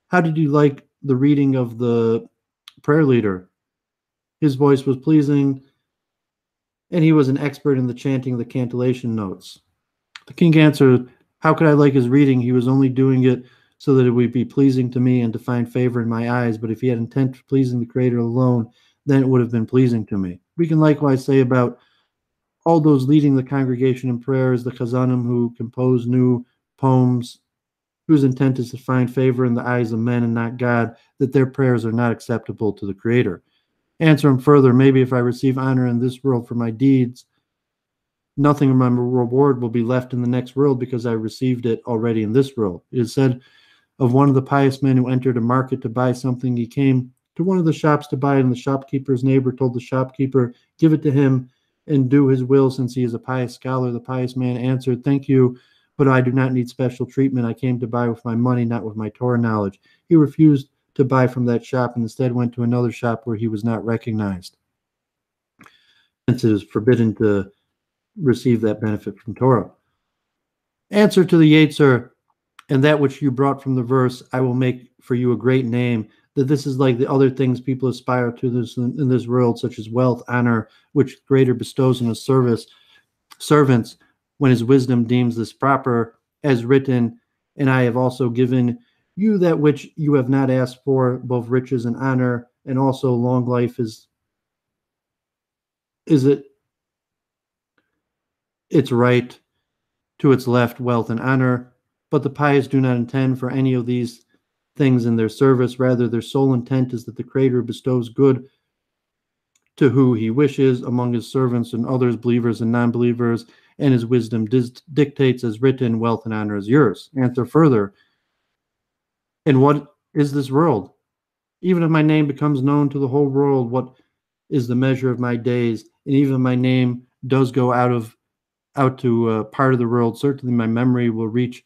how did you like the reading of the prayer leader? His voice was pleasing, and he was an expert in the chanting of the cantillation notes. The king answered, how could I like his reading? He was only doing it so that it would be pleasing to me and to find favor in my eyes. But if he had intent of pleasing the Creator alone, then it would have been pleasing to me. We can likewise say about all those leading the congregation in prayers, the chazanim who compose new poems, whose intent is to find favor in the eyes of men and not God, that their prayers are not acceptable to the Creator. Answer him further, maybe if I receive honor in this world for my deeds, nothing of my reward will be left in the next world, because I received it already in this world. It is said of one of the pious men who entered a market to buy something, he came to one of the shops to buy it, and the shopkeeper's neighbor told the shopkeeper, give it to him and do his will, since he is a pious scholar. The pious man answered, thank you, but I do not need special treatment. I came to buy with my money, not with my Torah knowledge. He refused to buy from that shop and instead went to another shop where he was not recognized, since it is forbidden to receive that benefit from Torah. Answer to the Yetzer, and that which you brought from the verse, I will make for you a great name, that this is like the other things people aspire to in this world, such as wealth, honor, which Greater bestows on his servants when his wisdom deems this proper, as written, and I have also given you that which you have not asked for, both riches and honor, and also long life its right to its left, wealth and honor. But the pious do not intend for any of these things in their service. Rather, their sole intent is that the Creator bestows good to who he wishes among his servants and others, believers and non-believers, and his wisdom dictates, as written, wealth and honor is yours. Answer further, and what is this world? Even if my name becomes known to the whole world, what is the measure of my days? And even if my name does go out to a part of the world, certainly my memory will reach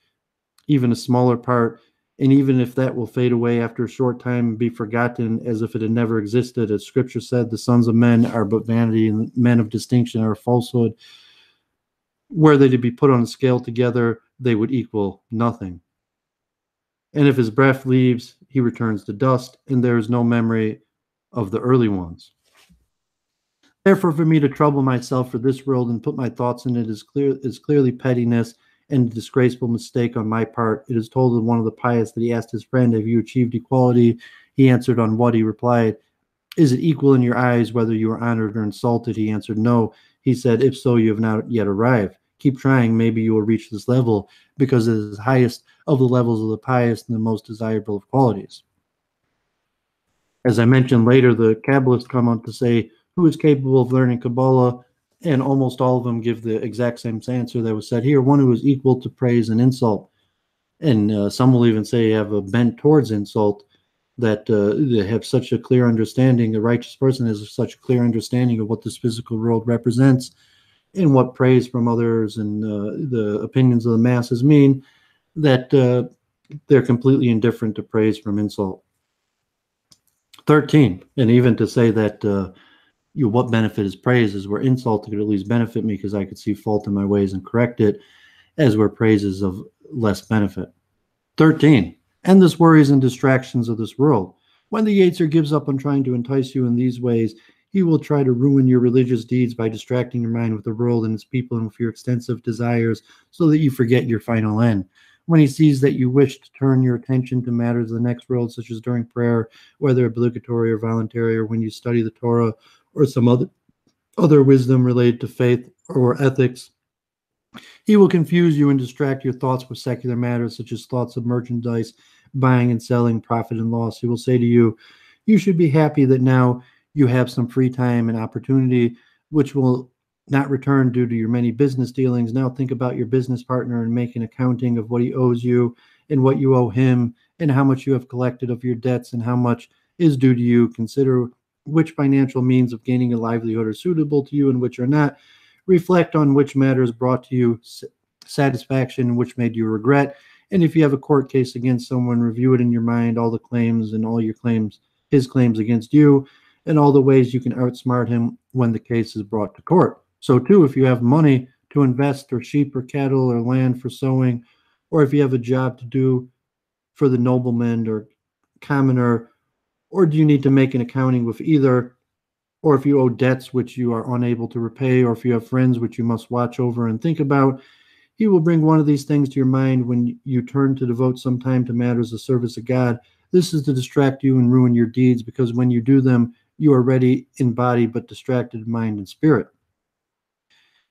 even a smaller part, and even if that will fade away after a short time and be forgotten as if it had never existed. As Scripture said, the sons of men are but vanity, and men of distinction are falsehood. Were they to be put on a scale together, they would equal nothing. And if his breath leaves, he returns to dust, and there is no memory of the early ones. Therefore, for me to trouble myself for this world and put my thoughts in it is clearly pettiness and a disgraceful mistake on my part. It is told of one of the pious that he asked his friend, "Have you achieved equality?" He answered, "On what?" He replied, "Is it equal in your eyes whether you are honored or insulted?" He answered, "No." He said, "If so, you have not yet arrived. Keep trying. Maybe you will reach this level, because it is the highest of the levels of the pious and the most desirable of qualities." As I mentioned later, the Kabbalists come on to say, who is capable of learning Kabbalah? And almost all of them give the exact same answer that was said here: one who is equal to praise and insult. And some will even say have a bent towards insult, that they have such a clear understanding. A righteous person has such a clear understanding of what this physical world represents and what praise from others and the opinions of the masses mean, that they're completely indifferent to praise from insult. 13, and even to say that what benefit is praise is where insult could at least benefit me because I could see fault in my ways and correct it, as where praise is of less benefit. 13, endless worries and distractions of this world. When the Yetzer gives up on trying to entice you in these ways, he will try to ruin your religious deeds by distracting your mind with the world and its people and with your extensive desires, so that you forget your final end. When he sees that you wish to turn your attention to matters of the next world, such as during prayer, whether obligatory or voluntary, or when you study the Torah or some other wisdom related to faith or ethics, he will confuse you and distract your thoughts with secular matters, such as thoughts of merchandise, buying and selling, profit and loss. He will say to you, you should be happy that now you have some free time and opportunity, which will not return due to your many business dealings. Now think about your business partner and make an accounting of what he owes you and what you owe him, and how much you have collected of your debts and how much is due to you. Consider which financial means of gaining a livelihood are suitable to you and which are not. Reflect on which matters brought to you satisfaction and which made you regret. And if you have a court case against someone, review it in your mind, all the claims and all your claims, his claims against you, and all the ways you can outsmart him when the case is brought to court. So too, if you have money to invest, or sheep or cattle or land for sowing, or if you have a job to do for the nobleman or commoner, or do you need to make an accounting with either, or if you owe debts which you are unable to repay, or if you have friends which you must watch over and think about, he will bring one of these things to your mind when you turn to devote some time to matters of service of God. This is to distract you and ruin your deeds, because when you do them, you are ready in body but distracted in mind and spirit.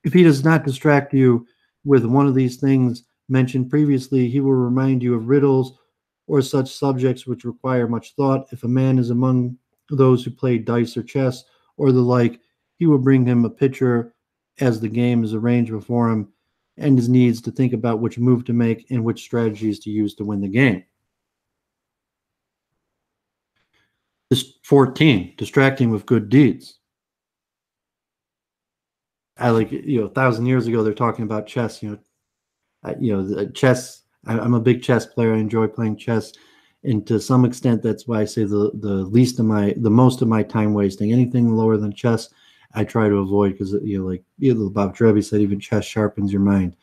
If he does not distract you with one of these things mentioned previously, he will remind you of riddles or such subjects which require much thought. If a man is among those who play dice or chess or the like, he will bring him a picture as the game is arranged before him, and his needs to think about which move to make and which strategies to use to win the game. 14, distracting with good deeds. I 1,000 years ago, they're talking about chess. Chess. I'm a big chess player. I enjoy playing chess, and to some extent, that's why I say the most of my time wasting. Anything lower than chess, I try to avoid, because Bob Trevi said, even chess sharpens your mind.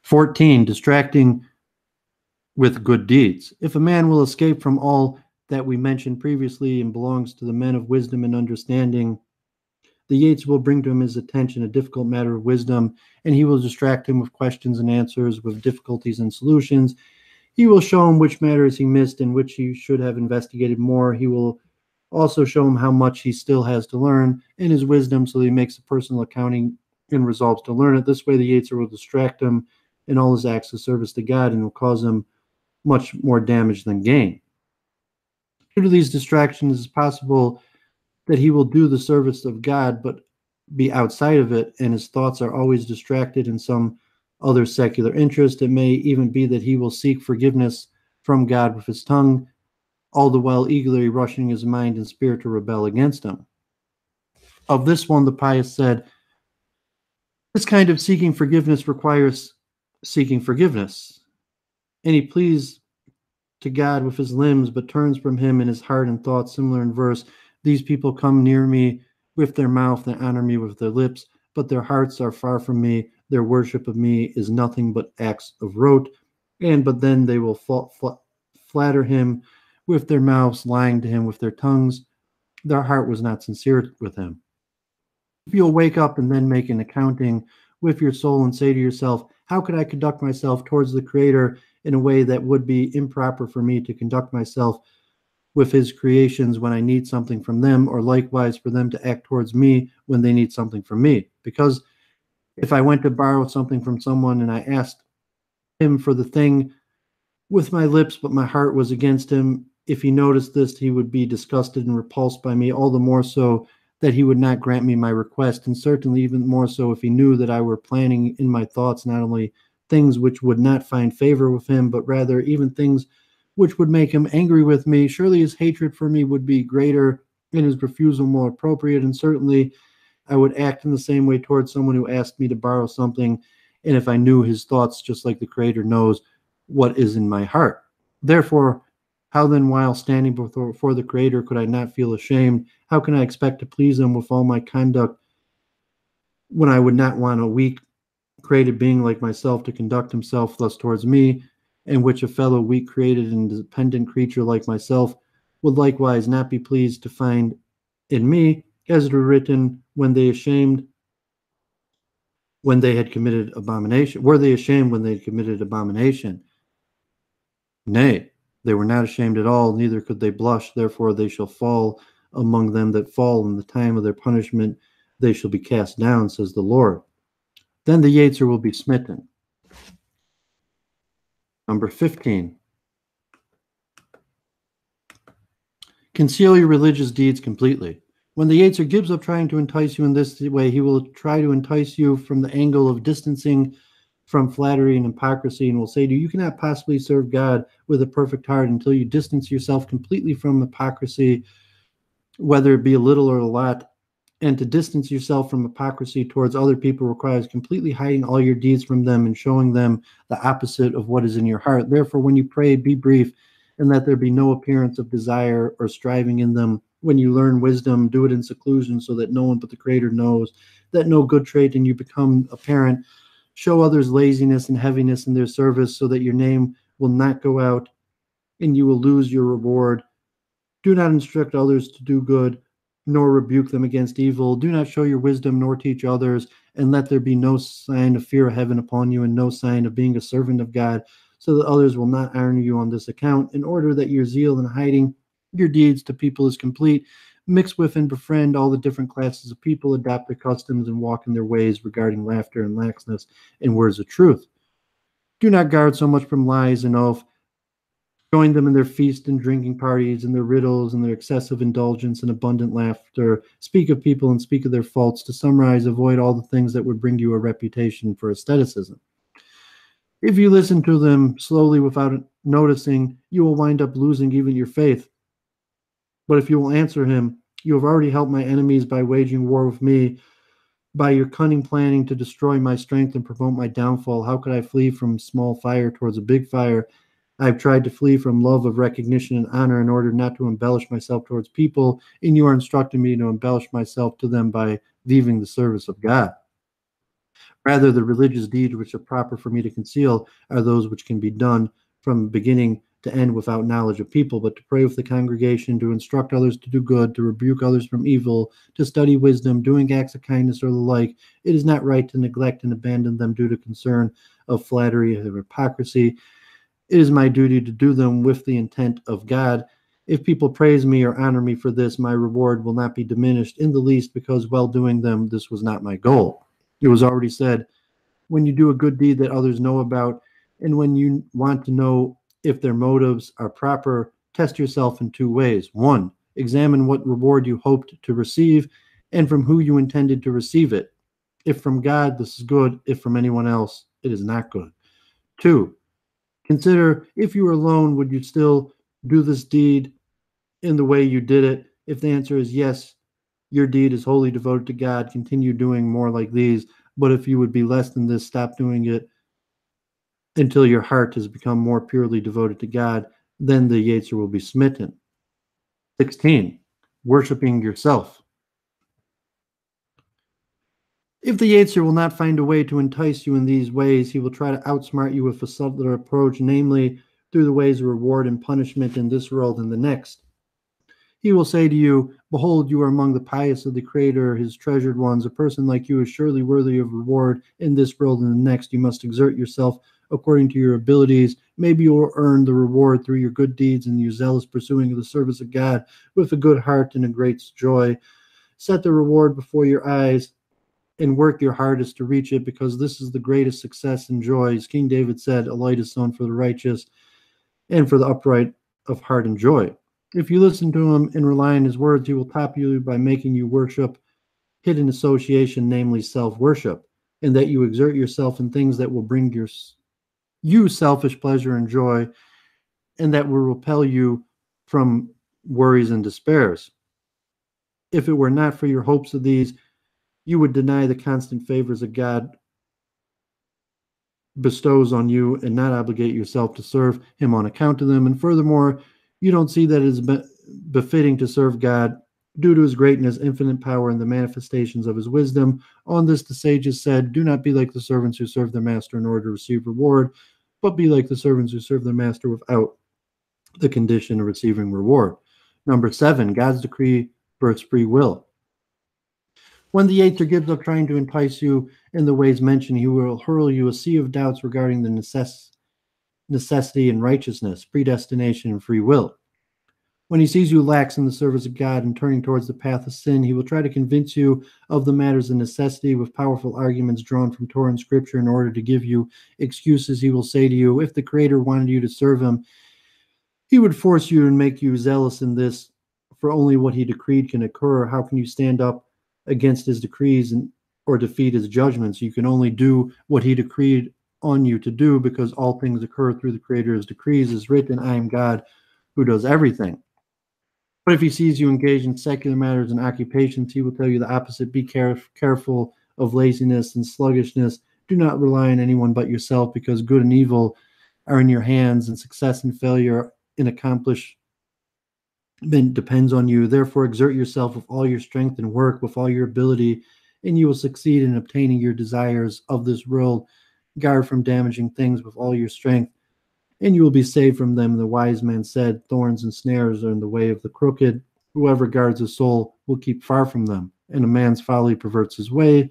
14, distracting with good deeds. If a man will escape from all that we mentioned previously and belongs to the men of wisdom and understanding, the Yetzer will bring to him his attention a difficult matter of wisdom, and he will distract him with questions and answers, with difficulties and solutions. He will show him which matters he missed and which he should have investigated more. He will also show him how much he still has to learn in his wisdom, so that he makes a personal accounting and resolves to learn it. This way, the Yetzer will distract him in all his acts of service to God and will cause him much more damage than gain. Due to these distractions, it's possible that he will do the service of God but be outside of it, and his thoughts are always distracted in some other secular interest. It may even be that he will seek forgiveness from God with his tongue, all the while eagerly rushing his mind and spirit to rebel against him. Of this one, the pious said, this kind of seeking forgiveness requires seeking forgiveness. And he pleads to God with his limbs, but turns from him in his heart and thoughts. Similar in verse, these people come near me with their mouth and honor me with their lips, but their hearts are far from me. Their worship of me is nothing but acts of rote. But then they will flatter him with their mouths, lying to him with their tongues. Their heart was not sincere with him. If you'll wake up and then make an accounting with your soul and say to yourself, how could I conduct myself towards the Creator in a way that would be improper for me to conduct myself with his creations when I need something from them, or likewise for them to act towards me when they need something from me? Because if I went to borrow something from someone and I asked him for the thing with my lips, but my heart was against him, if he noticed this, he would be disgusted and repulsed by me, all the more so that he would not grant me my request, and certainly even more so if he knew that I were planning in my thoughts not only things which would not find favor with him, but rather even things which would make him angry with me. Surely his hatred for me would be greater and his refusal more appropriate, and certainly I would act in the same way towards someone who asked me to borrow something, and if I knew his thoughts, just like the Creator knows what is in my heart. Therefore, how then, while standing before the Creator, could I not feel ashamed? How can I expect to please him with all my conduct when I would not want a weak created being like myself to conduct himself thus towards me, and which a fellow weak created and dependent creature like myself would likewise not be pleased to find in me, as it were written, when they had committed abomination? Were they ashamed when they had committed abomination? Nay, they were not ashamed at all, neither could they blush. Therefore they shall fall among them that fall. In the time of their punishment they shall be cast down, says the Lord. Then the Yetzer will be smitten. Number 15. Conceal your religious deeds completely. When the Yetzer gives up trying to entice you in this way, he will try to entice you from the angle of distancing from flattery and hypocrisy, and will say to you, you cannot possibly serve God with a perfect heart until you distance yourself completely from hypocrisy, whether it be a little or a lot. And to distance yourself from hypocrisy towards other people requires completely hiding all your deeds from them and showing them the opposite of what is in your heart. Therefore, when you pray, be brief, and let there be no appearance of desire or striving in them. When you learn wisdom, do it in seclusion so that no one but the Creator knows, that no good trait in you become apparent. Show others laziness and heaviness in their service so that your name will not go out and you will lose your reward. Do not instruct others to do good, nor rebuke them against evil. Do not show your wisdom, nor teach others, and let there be no sign of fear of heaven upon you, and no sign of being a servant of God, so that others will not honor you on this account, in order that your zeal in hiding your deeds to people is complete. Mix with and befriend all the different classes of people, adopt their customs, and walk in their ways regarding laughter and laxness and words of truth. Do not guard so much from lies and oath. Join them in their feast and drinking parties, and their riddles, and their excessive indulgence and abundant laughter. Speak of people and speak of their faults. To summarize, avoid all the things that would bring you a reputation for asceticism. If you listen to them slowly without noticing, you will wind up losing even your faith. But if you will answer him, you have already helped my enemies by waging war with me, by your cunning planning to destroy my strength and promote my downfall. How could I flee from small fire towards a big fire? I've tried to flee from love of recognition and honor in order not to embellish myself towards people, and you are instructing me to embellish myself to them by leaving the service of God. Rather, the religious deeds which are proper for me to conceal are those which can be done from beginning to end without knowledge of people, but to pray with the congregation, to instruct others to do good, to rebuke others from evil, to study wisdom, doing acts of kindness or the like. It is not right to neglect and abandon them due to concern of flattery or hypocrisy. It is my duty to do them with the intent of God. If people praise me or honor me for this, my reward will not be diminished in the least, because while doing them, this was not my goal. It was already said, when you do a good deed that others know about, and when you want to know if their motives are proper, test yourself in two ways. One, examine what reward you hoped to receive and from who you intended to receive it. If from God, this is good. If from anyone else, it is not good. Two, consider if you were alone, would you still do this deed in the way you did it? If the answer is yes, your deed is wholly devoted to God, continue doing more like these. But if you would be less than this, stop doing it until your heart has become more purely devoted to God. Then the Yetzer will be smitten. 16. Worshipping yourself. If the Yetzer will not find a way to entice you in these ways, he will try to outsmart you with a subtler approach, namely through the ways of reward and punishment in this world and the next. He will say to you, behold, you are among the pious of the Creator, his treasured ones. A person like you is surely worthy of reward in this world and the next. You must exert yourself according to your abilities. Maybe you will earn the reward through your good deeds and your zealous pursuing of the service of God with a good heart and a great joy. Set the reward before your eyes and work your hardest to reach it, because this is the greatest success and joy. As King David said, a light is sown for the righteous and for the upright of heart and joy. If you listen to him and rely on his words, he will top you by making you worship hidden association, namely self-worship, and that you exert yourself in things that will bring you selfish pleasure and joy, and that will repel you from worries and despairs. If it were not for your hopes of these, you would deny the constant favors that God bestows on you and not obligate yourself to serve him on account of them. And furthermore, you don't see that it is befitting to serve God due to his greatness, infinite power, and the manifestations of his wisdom. On this, the sages said, do not be like the servants who serve their master in order to receive reward, but be like the servants who serve their master without the condition of receiving reward. Number 7, God's decree births free will. When the Yetzer gives up trying to entice you in the ways mentioned, he will hurl you a sea of doubts regarding the necessity and righteousness, predestination, and free will. When he sees you lax in the service of God and turning towards the path of sin, he will try to convince you of the matters of necessity with powerful arguments drawn from Torah and Scripture in order to give you excuses. He will say to you, if the Creator wanted you to serve him, he would force you and make you zealous in this, for only what he decreed can occur. How can you stand up against his decrees or defeat his judgments? You can only do what he decreed on you to do, because all things occur through the Creator's decrees. As written, I am God who does everything. But if he sees you engaged in secular matters and occupations, he will tell you the opposite. Be careful of laziness and sluggishness. Do not rely on anyone but yourself, because good and evil are in your hands, and success and failure in accomplishment depends on you. Therefore, exert yourself with all your strength and work with all your ability, and you will succeed in obtaining your desires of this world. Guard from damaging things with all your strength, and you will be saved from them. The wise man said, thorns and snares are in the way of the crooked. Whoever guards his soul will keep far from them, and a man's folly perverts his way,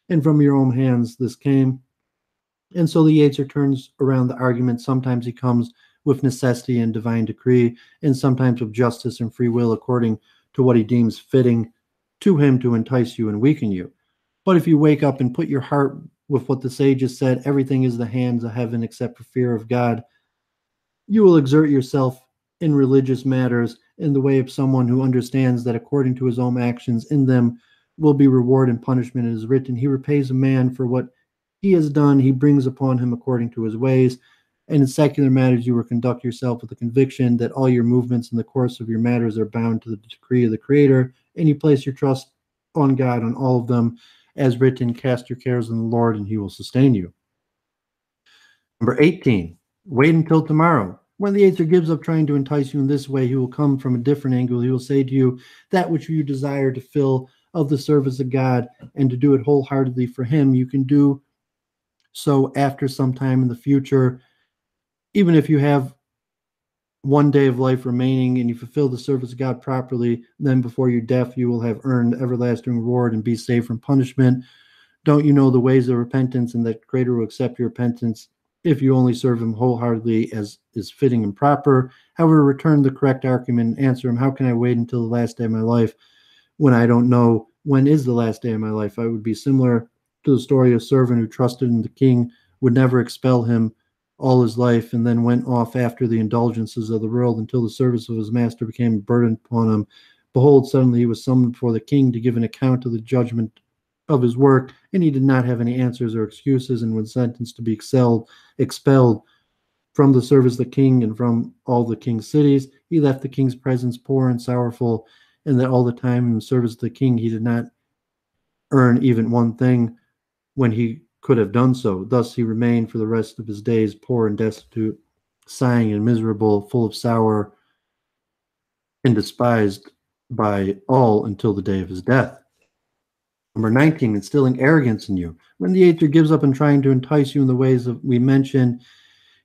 and from your own hands this came. And so the Yetzer turns around the argument. Sometimes he comes with necessity and divine decree, and sometimes with justice and free will, according to what he deems fitting to him to entice you and weaken you. But if you wake up and put your heart with what the sages said, everything is the hands of heaven except for fear of God, you will exert yourself in religious matters in the way of someone who understands that according to his own actions in them will be reward and punishment. It is written, he repays a man for what he has done, he brings upon him according to his ways. And in secular matters, you will conduct yourself with the conviction that all your movements in the course of your matters are bound to the decree of the Creator, and you place your trust on God on all of them. As written, cast your cares on the Lord, and he will sustain you. Number 18, wait until tomorrow. When the Yetzer gives up trying to entice you in this way, he will come from a different angle. He will say to you, that which you desire to fill of the service of God and to do it wholeheartedly for him, you can do so after some time in the future. Even if you have one day of life remaining and you fulfill the service of God properly, then before your death you will have earned everlasting reward and be saved from punishment. Don't you know the ways of repentance, and that the Creator will accept your repentance if you only serve him wholeheartedly as is fitting and proper? However, return the correct argument and answer him, how can I wait until the last day of my life when I don't know when is the last day of my life? I would be similar to the story of a servant who trusted in the king would never expel him all his life, and then went off after the indulgences of the world until the service of his master became a burden upon him. Behold, suddenly he was summoned before the king to give an account of the judgment of his work, and he did not have any answers or excuses, and was sentenced to be expelled from the service of the king and from all the king's cities. He left the king's presence poor and sorrowful, and that all the time in the service of the king he did not earn even one thing when he could have done so. Thus he remained for the rest of his days poor and destitute, sighing and miserable, full of sorrow, and despised by all until the day of his death. Number 19, instilling arrogance in you. When the Aether gives up on trying to entice you in the ways that we mentioned,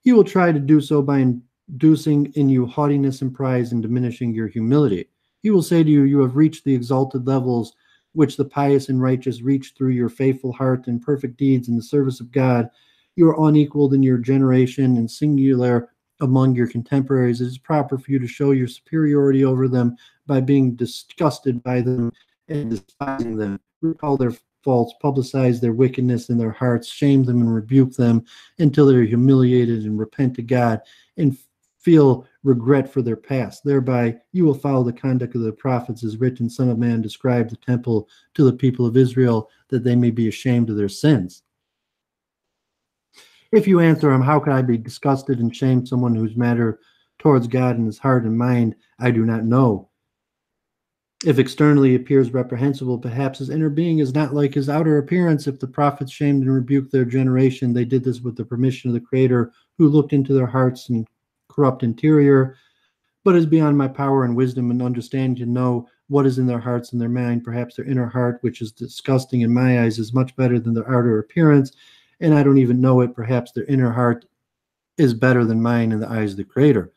he will try to do so by inducing in you haughtiness and pride and diminishing your humility. He will say to you, you have reached the exalted levels which the pious and righteous reach through your faithful heart and perfect deeds in the service of God. You are unequaled in your generation and singular among your contemporaries. It is proper for you to show your superiority over them by being disgusted by them and despising them. Recall their faults, publicize their wickedness in their hearts, shame them and rebuke them until they are humiliated and repent to God and feel regret for their past. Thereby you will follow the conduct of the prophets, as written, Son of Man described the temple to the people of Israel, that they may be ashamed of their sins. If you answer him, how can I be disgusted and shame someone whose matter towards God in his heart and mind I do not know? If externally appears reprehensible, perhaps his inner being is not like his outer appearance. If the prophets shamed and rebuked their generation, they did this with the permission of the Creator, who looked into their hearts and corrupt interior. But it is beyond my power and wisdom and understanding to know what is in their hearts and their mind. Perhaps their inner heart, which is disgusting in my eyes, is much better than their outer appearance, and I don't even know it. Perhaps their inner heart is better than mine in the eyes of the Creator.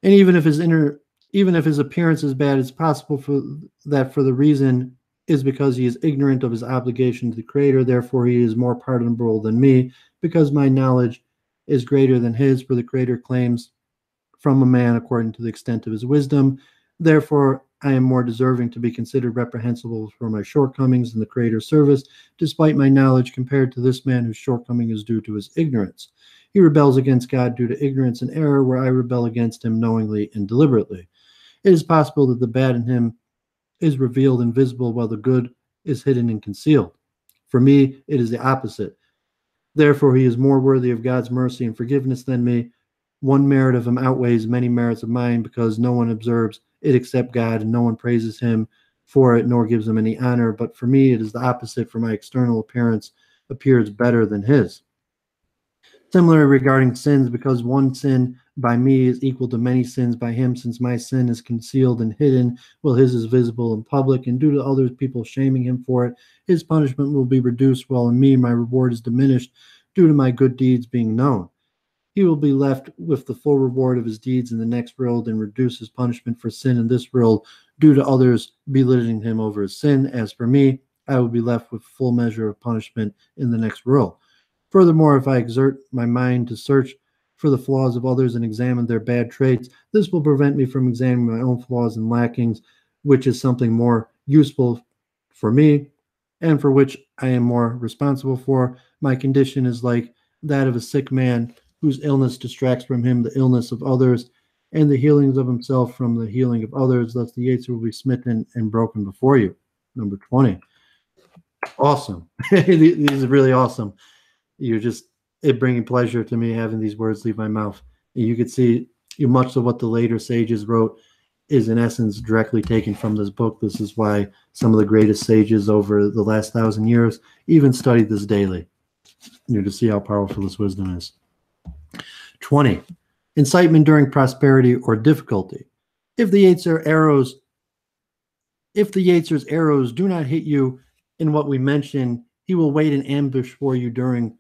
And even if his appearance is bad, it's possible for the reason is because he is ignorant of his obligation to the Creator. Therefore, he is more pardonable than me, because my knowledge is greater than his. For the Creator claims from a man according to the extent of his wisdom. Therefore, I am more deserving to be considered reprehensible for my shortcomings in the Creator's service, despite my knowledge, compared to this man whose shortcoming is due to his ignorance. He rebels against God due to ignorance and error, where I rebel against him knowingly and deliberately. It is possible that the bad in him is revealed and visible, while the good is hidden and concealed. For me, it is the opposite. Therefore, he is more worthy of God's mercy and forgiveness than me. One merit of him outweighs many merits of mine, because no one observes it except God, and no one praises him for it, nor gives him any honor. But for me, it is the opposite, for my external appearance appears better than his. Similarly, regarding sins, because one sin by me is equal to many sins by him, since my sin is concealed and hidden, while his is visible and public, and due to other people shaming him for it, his punishment will be reduced, while in me my reward is diminished due to my good deeds being known. He will be left with the full reward of his deeds in the next world, and reduce his punishment for sin in this world due to others belittling him over his sin. As for me, I will be left with full measure of punishment in the next world. Furthermore, if I exert my mind to search for the flaws of others and examine their bad traits, this will prevent me from examining my own flaws and lackings, which is something more useful for me and for which I am more responsible for. My condition is like that of a sick man whose illness distracts from him the illness of others, and the healings of himself from the healing of others. Thus the Yetzer will be smitten and broken before you. Number 20. Awesome. These are really awesome. It bringing pleasure to me having these words leave my mouth. And you could see much of what the later sages wrote is in essence directly taken from this book. This is why some of the greatest sages over the last 1,000 years even studied this daily, to see how powerful this wisdom is. 20. Incitement during prosperity or difficulty. If the Yetzer's arrows do not hit you in what we mentioned, he will wait in ambush for you during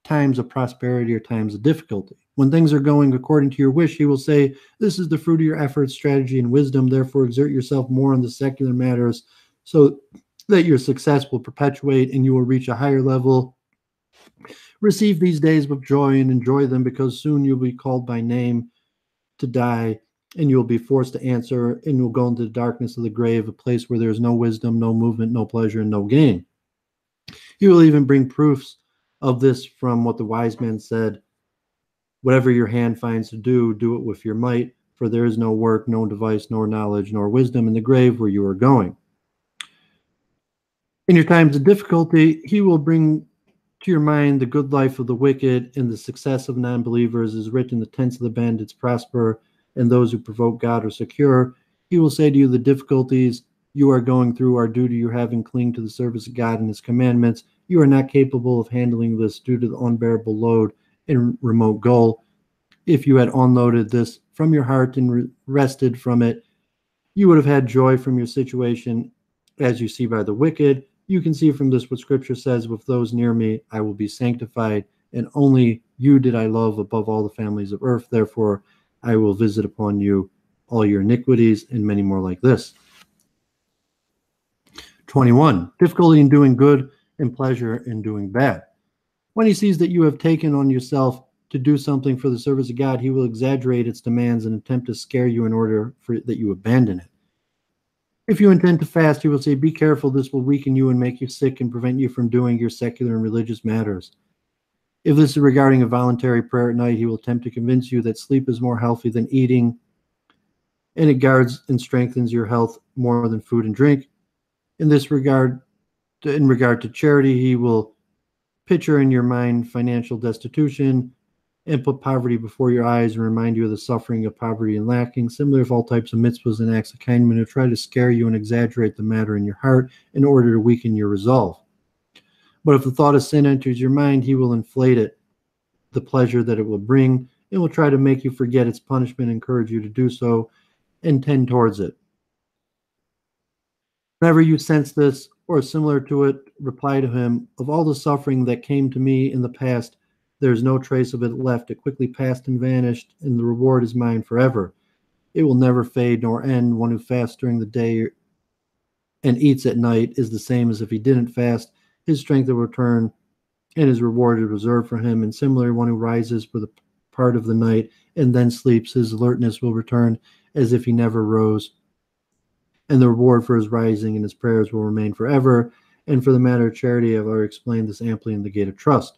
times of prosperity or times of difficulty. When things are going according to your wish, he will say, this is the fruit of your efforts, strategy, and wisdom. Therefore, exert yourself more on the secular matters so that your success will perpetuate and you will reach a higher level. Receive these days with joy and enjoy them, because soon you'll be called by name to die, and you'll be forced to answer, and you'll go into the darkness of the grave, a place where there is no wisdom, no movement, no pleasure, and no gain. He will even bring proofs of this from what the wise man said, whatever your hand finds to do, do it with your might, for there is no work, no device, nor knowledge, nor wisdom in the grave where you are going. In your times of difficulty, he will bring to your mind the good life of the wicked and the success of non-believers. Is written, the tents of the bandits prosper, and those who provoke God are secure. He will say to you, the difficulties you are going through are due to your having clinged to the service of God and his commandments. You are not capable of handling this due to the unbearable load and remote goal. If you had unloaded this from your heart and rested from it, you would have had joy from your situation, as you see by the wicked. You can see from this what Scripture says, with those near me I will be sanctified, and only you did I love above all the families of earth. Therefore I will visit upon you all your iniquities, and many more like this. 21. Difficulty in doing good and pleasure in doing bad. When he sees that you have taken on yourself to do something for the service of God, he will exaggerate its demands and attempt to scare you in order that you abandon it. If you intend to fast, he will say, be careful, this will weaken you and make you sick and prevent you from doing your secular and religious matters. If this is regarding a voluntary prayer at night, he will attempt to convince you that sleep is more healthy than eating, and it guards and strengthens your health more than food and drink. In regard to charity, he will picture in your mind financial destitution and put poverty before your eyes and remind you of the suffering of poverty and lacking. Similar with all types of mitzvahs and acts of kindness, to try to scare you and exaggerate the matter in your heart in order to weaken your resolve. But if the thought of sin enters your mind, he will inflate it, the pleasure that it will bring, and will try to make you forget its punishment, encourage you to do so, and tend towards it. Whenever you sense this or similar to it, reply to him, of all the suffering that came to me in the past, there is no trace of it left. It quickly passed and vanished, and the reward is mine forever. It will never fade nor end. One who fasts during the day and eats at night is the same as if he didn't fast. His strength will return, and his reward is reserved for him. And similarly, one who rises for the part of the night and then sleeps, his alertness will return as if he never rose. And the reward for his rising and his prayers will remain forever. And for the matter of charity, I've already explained this amply in the Gate of Trust.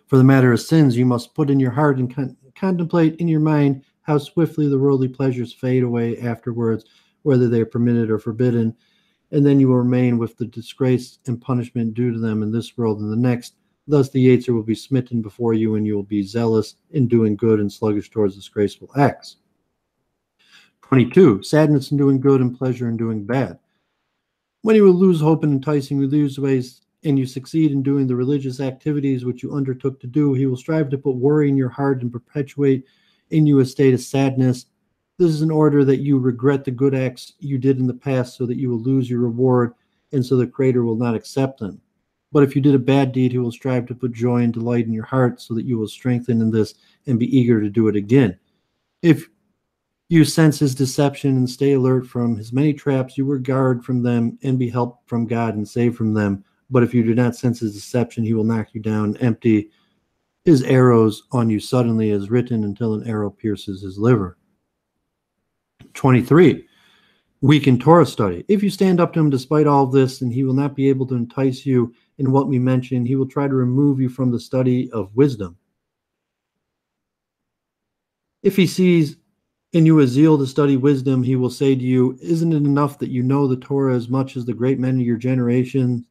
For the matter of sins, you must put in your heart and contemplate in your mind how swiftly the worldly pleasures fade away afterwards, whether they are permitted or forbidden, and then you will remain with the disgrace and punishment due to them in this world and the next. Thus the Yetzer will be smitten before you, and you will be zealous in doing good and sluggish towards disgraceful acts. 22. Sadness in doing good and pleasure in doing bad. When you will lose hope in enticing religious ways, and you succeed in doing the religious activities which you undertook to do, he will strive to put worry in your heart and perpetuate in you a state of sadness. This is in order that you regret the good acts you did in the past, so that you will lose your reward, and so the Creator will not accept them. But if you did a bad deed, he will strive to put joy and delight in your heart, so that you will strengthen in this and be eager to do it again. If you sense his deception and stay alert from his many traps, you will guard from them and be helped from God and saved from them. But if you do not sense his deception, he will knock you down, empty his arrows on you suddenly, as written, until an arrow pierces his liver. 23. Weaken Torah study. If you stand up to him despite all of this, and he will not be able to entice you in what we mentioned, he will try to remove you from the study of wisdom. If he sees in you a zeal to study wisdom, he will say to you, isn't it enough that you know the Torah as much as the great men of your generation?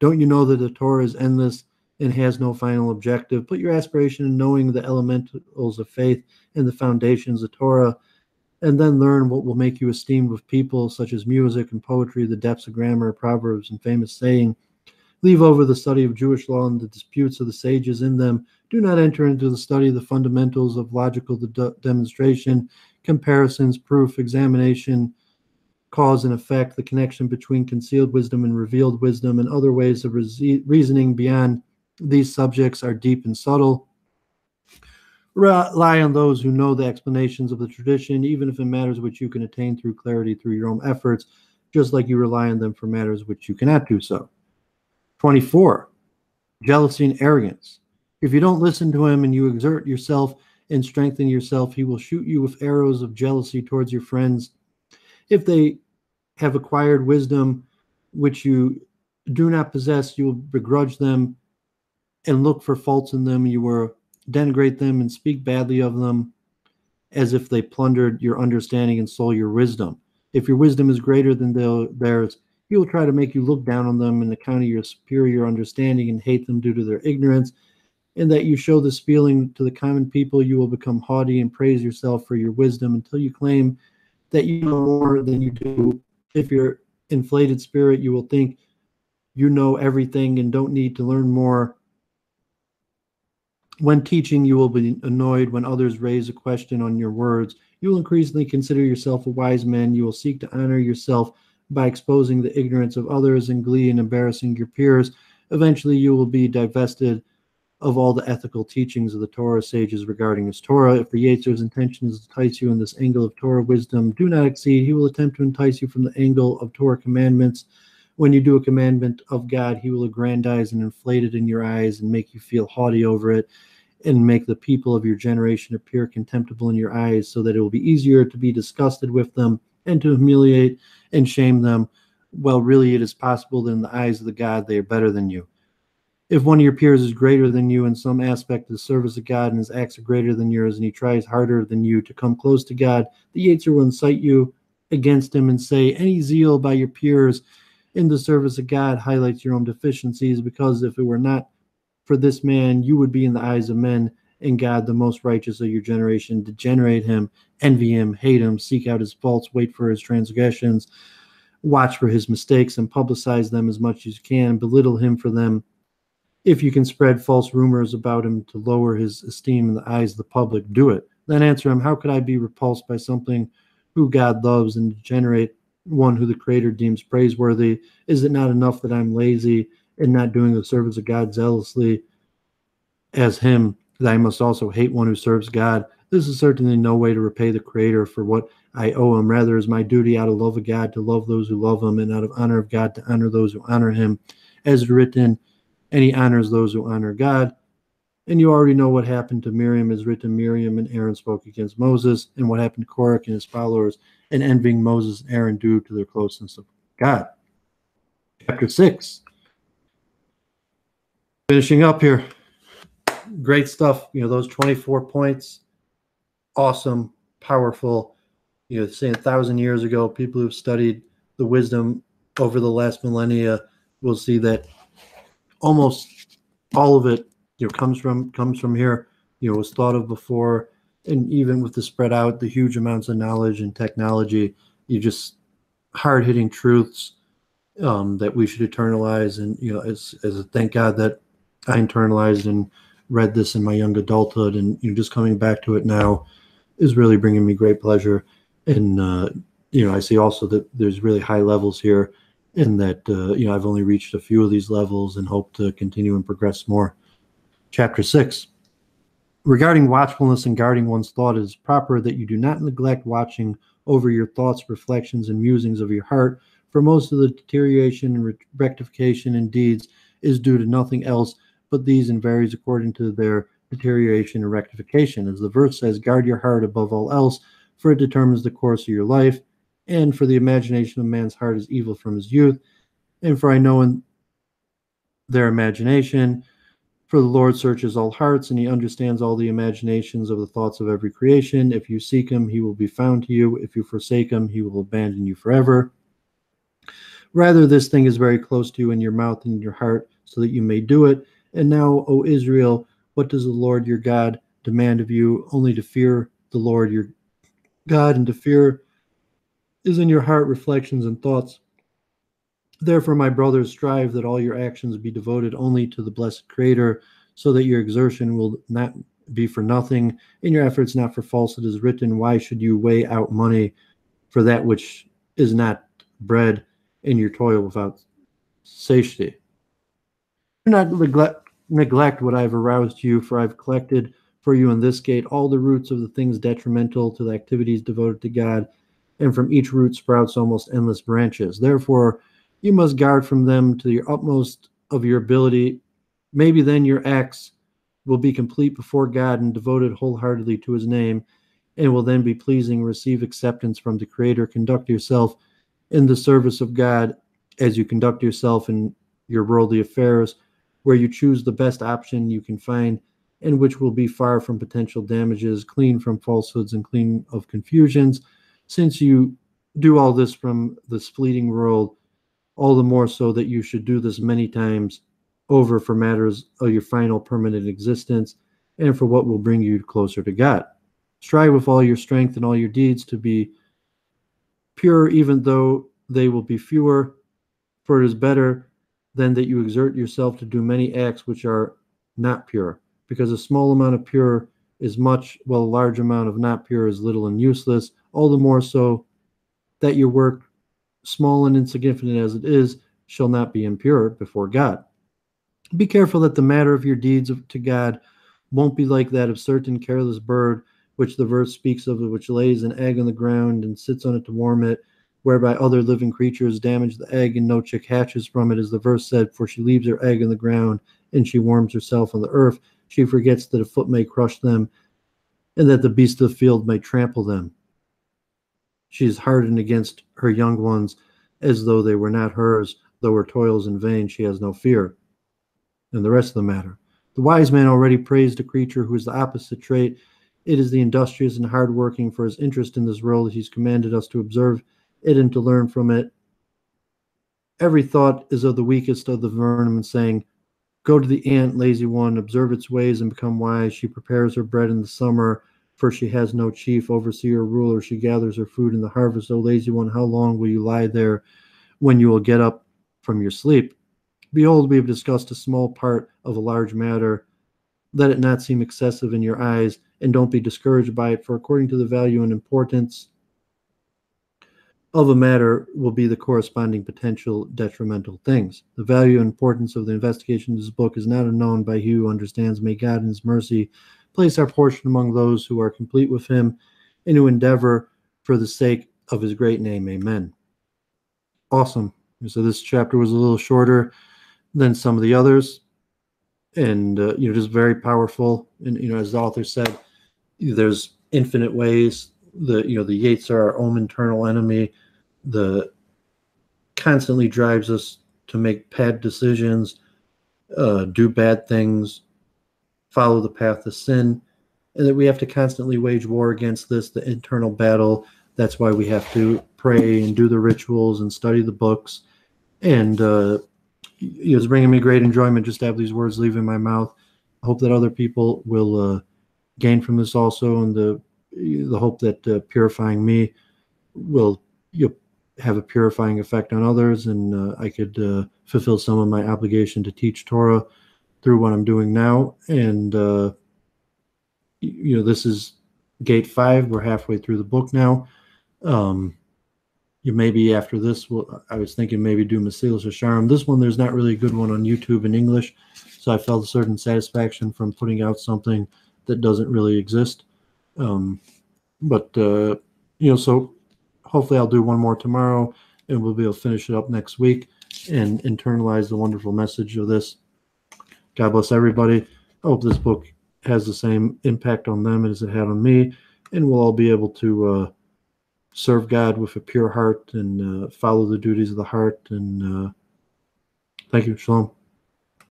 Don't you know that the Torah is endless and has no final objective? Put your aspiration in knowing the elementals of faith and the foundations of Torah, and then learn what will make you esteemed with people, such as music and poetry, the depths of grammar, proverbs, and famous saying. Leave over the study of Jewish law and the disputes of the sages in them. Do not enter into the study of the fundamentals of logical demonstration, comparisons, proof, examination, cause and effect, the connection between concealed wisdom and revealed wisdom, and other ways of reasoning beyond these subjects are deep and subtle. Rely on those who know the explanations of the tradition, even if in matters which you can attain through clarity through your own efforts, just like you rely on them for matters which you cannot do so. 24. Jealousy and arrogance. If you don't listen to him and you exert yourself and strengthen yourself, he will shoot you with arrows of jealousy towards your friends. If they have acquired wisdom which you do not possess, you will begrudge them and look for faults in them. You will denigrate them and speak badly of them, as if they plundered your understanding and stole your wisdom. If your wisdom is greater than theirs, he will try to make you look down on them in account of your superior understanding and hate them due to their ignorance. And that you show this feeling to the common people, you will become haughty and praise yourself for your wisdom until you claim that you know more than you do. If your inflated spirit, you will think you know everything and don't need to learn more. When teaching, you will be annoyed when others raise a question on your words. You will increasingly consider yourself a wise man. You will seek to honor yourself by exposing the ignorance of others in glee and embarrassing your peers, eventually you will be divested of all the ethical teachings of the Torah sages regarding his Torah. If the Yetzir's intention is to entice you in this angle of Torah wisdom, do not exceed. He will attempt to entice you from the angle of Torah commandments. When you do a commandment of God, he will aggrandize and inflate it in your eyes and make you feel haughty over it, and make the people of your generation appear contemptible in your eyes, so that it will be easier to be disgusted with them and to humiliate and shame them. Well, really, it is possible that in the eyes of the God, they are better than you. If one of your peers is greater than you in some aspect of the service of God and his acts are greater than yours, and he tries harder than you to come close to God, the Yetzer will incite you against him and say, any zeal by your peers in the service of God highlights your own deficiencies, because if it were not for this man, you would be in the eyes of men and God, the most righteous of your generation, degenerate him, envy him, hate him, seek out his faults, wait for his transgressions, watch for his mistakes, and publicize them as much as you can, belittle him for them. If you can spread false rumors about him to lower his esteem in the eyes of the public, do it. Then answer him, how could I be repulsed by something who God loves and degenerate one who the Creator deems praiseworthy? Is it not enough that I'm lazy and not doing the service of God zealously as him, that I must also hate one who serves God? This is certainly no way to repay the Creator for what I owe him. Rather, it is my duty out of love of God to love those who love him, and out of honor of God to honor those who honor him. As written, and he honors those who honor God. And you already know what happened to Miriam, as written, Miriam and Aaron spoke against Moses, and what happened to Korah and his followers, and envying Moses and Aaron due to their closeness of God. Chapter 6. Finishing up here. Great stuff. Those 24 points, awesome, powerful. Saying 1,000 years ago, people who've studied the wisdom over the last millennia will see that almost all of it, comes from here. Was thought of before, and even with the spread out, the huge amounts of knowledge and technology, just hard-hitting truths that we should internalize. And as a thank God that I internalized and read this in my young adulthood, and just coming back to it now is really bringing me great pleasure. And I see also that there's really high levels here, and that I've only reached a few of these levels and hope to continue and progress more. Chapter 6. Regarding watchfulness and guarding one's thought, it is proper that you do not neglect watching over your thoughts, reflections, and musings of your heart, for most of the deterioration and rectification in deeds is due to nothing else but these, and varies according to their deterioration and rectification. As the verse says, guard your heart above all else, for it determines the course of your life. And for the imagination of man's heart is evil from his youth. And for I know in their imagination, for the Lord searches all hearts, and he understands all the imaginations of the thoughts of every creation. If you seek him, he will be found to you. If you forsake him, he will abandon you forever. Rather, this thing is very close to you in your mouth and in your heart, so that you may do it. And now, O Israel, what does the Lord your God demand of you? Only to fear the Lord your God, and to fear is in your heart reflections and thoughts. Therefore, my brothers, strive that all your actions be devoted only to the blessed Creator, so that your exertion will not be for nothing, and your efforts not for falsehood. Is written, why should you weigh out money for that which is not bread, and your toil without satiety? Do not neglect what I have aroused you, for I have collected for you in this gate all the roots of the things detrimental to the activities devoted to God, and from each root sprouts almost endless branches. Therefore, you must guard from them to your utmost of your ability. Maybe then your acts will be complete before God and devoted wholeheartedly to his name, and will then be pleasing, receive acceptance from the Creator. Conduct yourself in the service of God as you conduct yourself in your worldly affairs, where you choose the best option you can find, and which will be far from potential damages, clean from falsehoods, and clean of confusions. Since you do all this from this fleeting world, all the more so that you should do this many times over for matters of your final permanent existence, and for what will bring you closer to God. Strive with all your strength and all your deeds to be pure, even though they will be fewer, for it is better than that you exert yourself to do many acts which are not pure, because a small amount of pure is much, while a large amount of not pure is little and useless. All the more so that your work small and insignificant as it is, shall not be impure before God. Be careful that the matter of your deeds to God won't be like that of certain careless bird, which the verse speaks of, which lays an egg on the ground and sits on it to warm it, whereby other living creatures damage the egg and no chick hatches from it, as the verse said, for she leaves her egg on the ground and she warms herself on the earth. She forgets that a foot may crush them and that the beasts of the field may trample them. She is hardened against her young ones as though they were not hers, though her toils in vain, she has no fear. And the rest of the matter. The wise man already praised a creature who is the opposite trait. It is the industrious and hardworking for his interest in this world. He's commanded us to observe it and to learn from it. Every thought is of the weakest of the vermin, saying, go to the ant, lazy one, observe its ways and become wise. She prepares her bread in the summer, for she has no chief, overseer, or ruler. She gathers her food in the harvest. O lazy one, how long will you lie there when you will get up from your sleep? Behold, we have discussed a small part of a large matter. Let it not seem excessive in your eyes, and don't be discouraged by it, for according to the value and importance of a matter will be the corresponding potential detrimental things. The value and importance of the investigation of this book is not unknown by he who understands. May God in his mercy place our portion among those who are complete with him and who endeavor for the sake of his great name. Amen. Awesome. So this chapter was a little shorter than some of the others, and just very powerful. And as the author said, there's infinite ways. The Yates are our own internal enemy. The constantly drives us to make bad decisions, do bad things, follow the path of sin, and that we have to constantly wage war against this, the internal battle. That's why we have to pray and do the rituals and study the books. And it's bringing me great enjoyment just to have these words leave in my mouth. I hope that other people will gain from this also, and the hope that purifying me will have a purifying effect on others, and I could fulfill some of my obligation to teach Torah through what I'm doing now. And this is gate 5. We're halfway through the book now. Maybe after this, I was thinking maybe do Mesilas Yesharim. This one, there's not really a good one on YouTube in English, so I felt a certain satisfaction from putting out something that doesn't really exist. So hopefully I'll do one more tomorrow, and we'll be able to finish it up next week and internalize the wonderful message of this. God bless everybody. I hope this book has the same impact on them as it had on me, and we'll all be able to serve God with a pure heart and follow the duties of the heart. And thank you. Shalom.